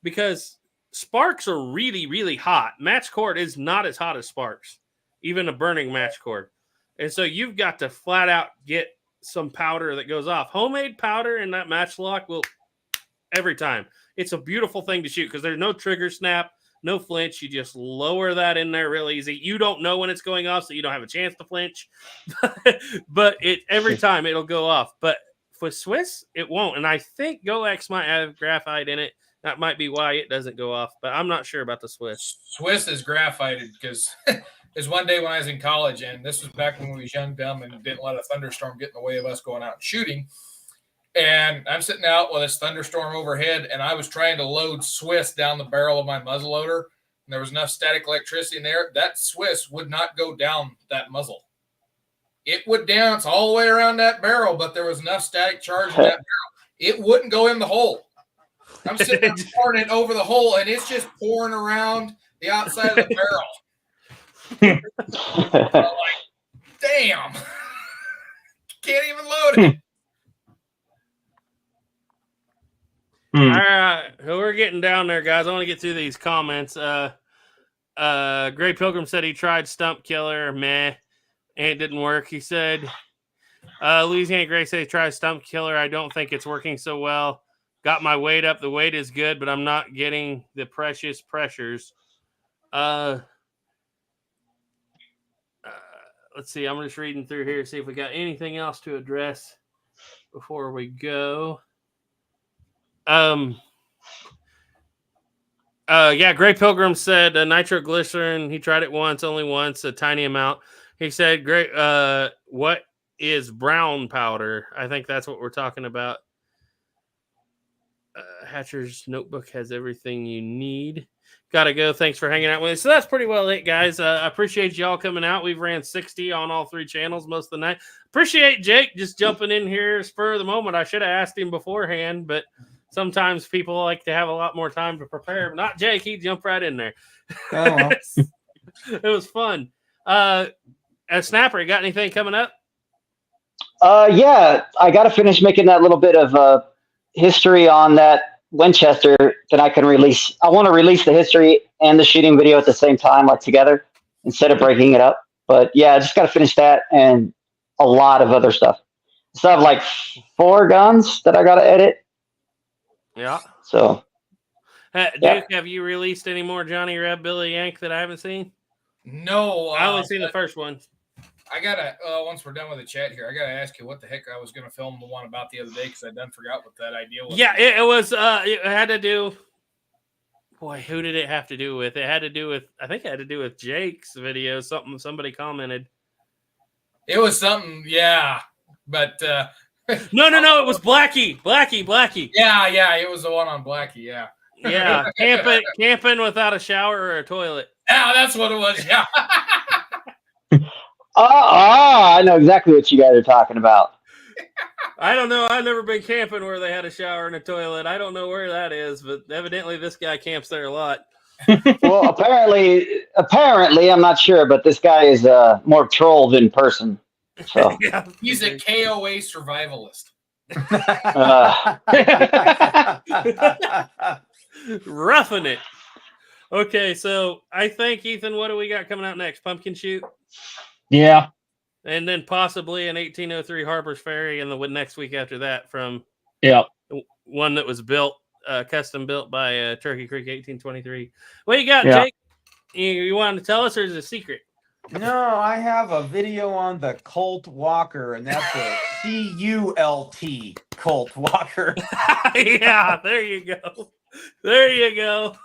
because sparks are really, really hot. Match cord is not as hot as sparks, even a burning match cord. And so you've got to flat out get some powder that goes off. Homemade powder in that match lock will, every time. It's a beautiful thing to shoot because there's no trigger snap. No flinch. You just lower that in there real easy. You don't know when it's going off, so you don't have a chance to flinch. But every time it'll go off. But for Swiss, it won't. And I think GoEx might have graphite in it. That might be why it doesn't go off. But I'm not sure about the Swiss. Swiss is graphited because there's one day when I was in college, and this was back when we was young, dumb, and didn't let a thunderstorm get in the way of us going out and shooting. And I'm sitting out with this thunderstorm overhead, and I was trying to load Swiss down the barrel of my muzzleloader, and there was enough static electricity in there. That Swiss would not go down that muzzle. It would dance all the way around that barrel, but there was enough static charge in that barrel. It wouldn't go in the hole. I'm sitting there pouring it over the hole, and it's just pouring around the outside of the barrel. I'm like, damn. Can't even load it. All right, we're getting down there, guys. I want to get through these comments. Gray Pilgrim said he tried Stump Killer. Meh. And it didn't work. He said, Louisiana Gray said he tried Stump Killer. I don't think it's working so well. Got my weight up. The weight is good, but I'm not getting the precious pressures. Let's see. I'm just reading through here, see if we got anything else to address before we go. Gray Pilgrim said nitroglycerin. He tried it only once, a tiny amount. He said, "Great. What is brown powder?" I think that's what we're talking about. Hatcher's notebook has everything you need. Gotta go. Thanks for hanging out with us. So that's pretty well it, guys. I appreciate y'all coming out. We've ran 60 on all 3 channels most of the night. Appreciate Jake just jumping in here spur of the moment. I should have asked him beforehand, but sometimes people like to have a lot more time to prepare. Not Jake. He jumped right in there. Oh, well. It was fun. Snapper, you got anything coming up? Yeah, I got to finish making that little bit of history on that Winchester that I can release. I want to release the history and the shooting video at the same time, like together, instead of breaking it up. But yeah, I just got to finish that and a lot of other stuff. So I have like 4 guns that I got to edit. Yeah. So, Duke, have you released any more Johnny Reb, Billy Yank that I haven't seen? No. I only seen the first one. I gotta once we're done with the chat here, I gotta ask you what the heck I was gonna film the one about the other day because I done forgot what that idea was. Yeah, it was. It had to do. Boy, who did it have to do with? It had to do with. I think it had to do with Jake's video. Somebody commented. It was something, yeah, but no. It was Blackie. Yeah, it was the one on Blackie. Yeah. Yeah, camping without a shower or a toilet. Yeah, that's what it was. Yeah. I know exactly what you guys are talking about. I don't know. I've never been camping where they had a shower and a toilet. I don't know where that is, but evidently this guy camps there a lot. Well, apparently, I'm not sure, but this guy is more troll than person. So Yeah. He's a KOA survivalist. Roughing it. Okay, so I think, Ethan, what do we got coming out next? Pumpkin Shoot? Yeah. And then possibly an 1803 Harper's Ferry, and the next week after that from one that was built, custom built by Turkey Creek 1823. What you got, Jake? You wanted to tell us, or is it a secret? No, I have a video on the Colt Walker, and that's a CULT Colt Walker. Yeah, there you go. There you go.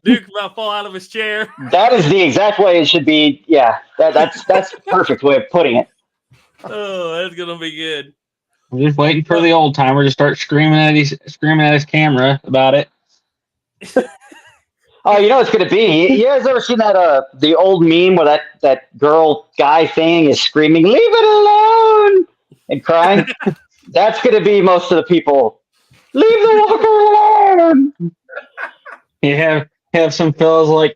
Duke about fall out of his chair. that is the exact way it should be. Yeah, that's the perfect way of putting it. Oh, that's gonna be good. I'm just waiting for the old timer to start screaming at his camera about it. Oh, you know what's gonna be? You guys ever seen that the old meme where that girl guy thing is screaming, "Leave it alone!" and crying? That's gonna be most of the people. Leave the walker alone. You have some fellas like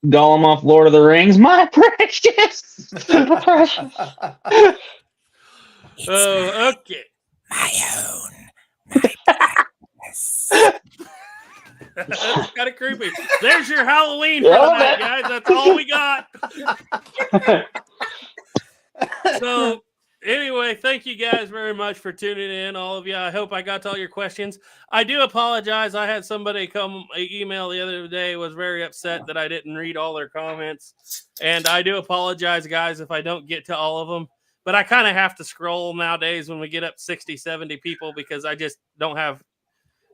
Gollum off Lord of the Rings. My precious. My precious. Oh, okay. My own. That's kind of creepy. There's your Halloween for tonight, guys. That's all we got. So, anyway, thank you guys very much for tuning in, all of you. I hope I got to all your questions. I do apologize. I had somebody come email the other day, was very upset that I didn't read all their comments. And I do apologize, guys, if I don't get to all of them. But I kind of have to scroll nowadays when we get up 60, 70 people because I just don't have.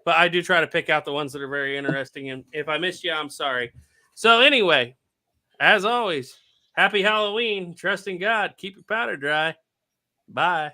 But I do try to pick out the ones that are very interesting. And if I missed you, I'm sorry. So anyway, as always, happy Halloween. Trust in God. Keep your powder dry. Bye.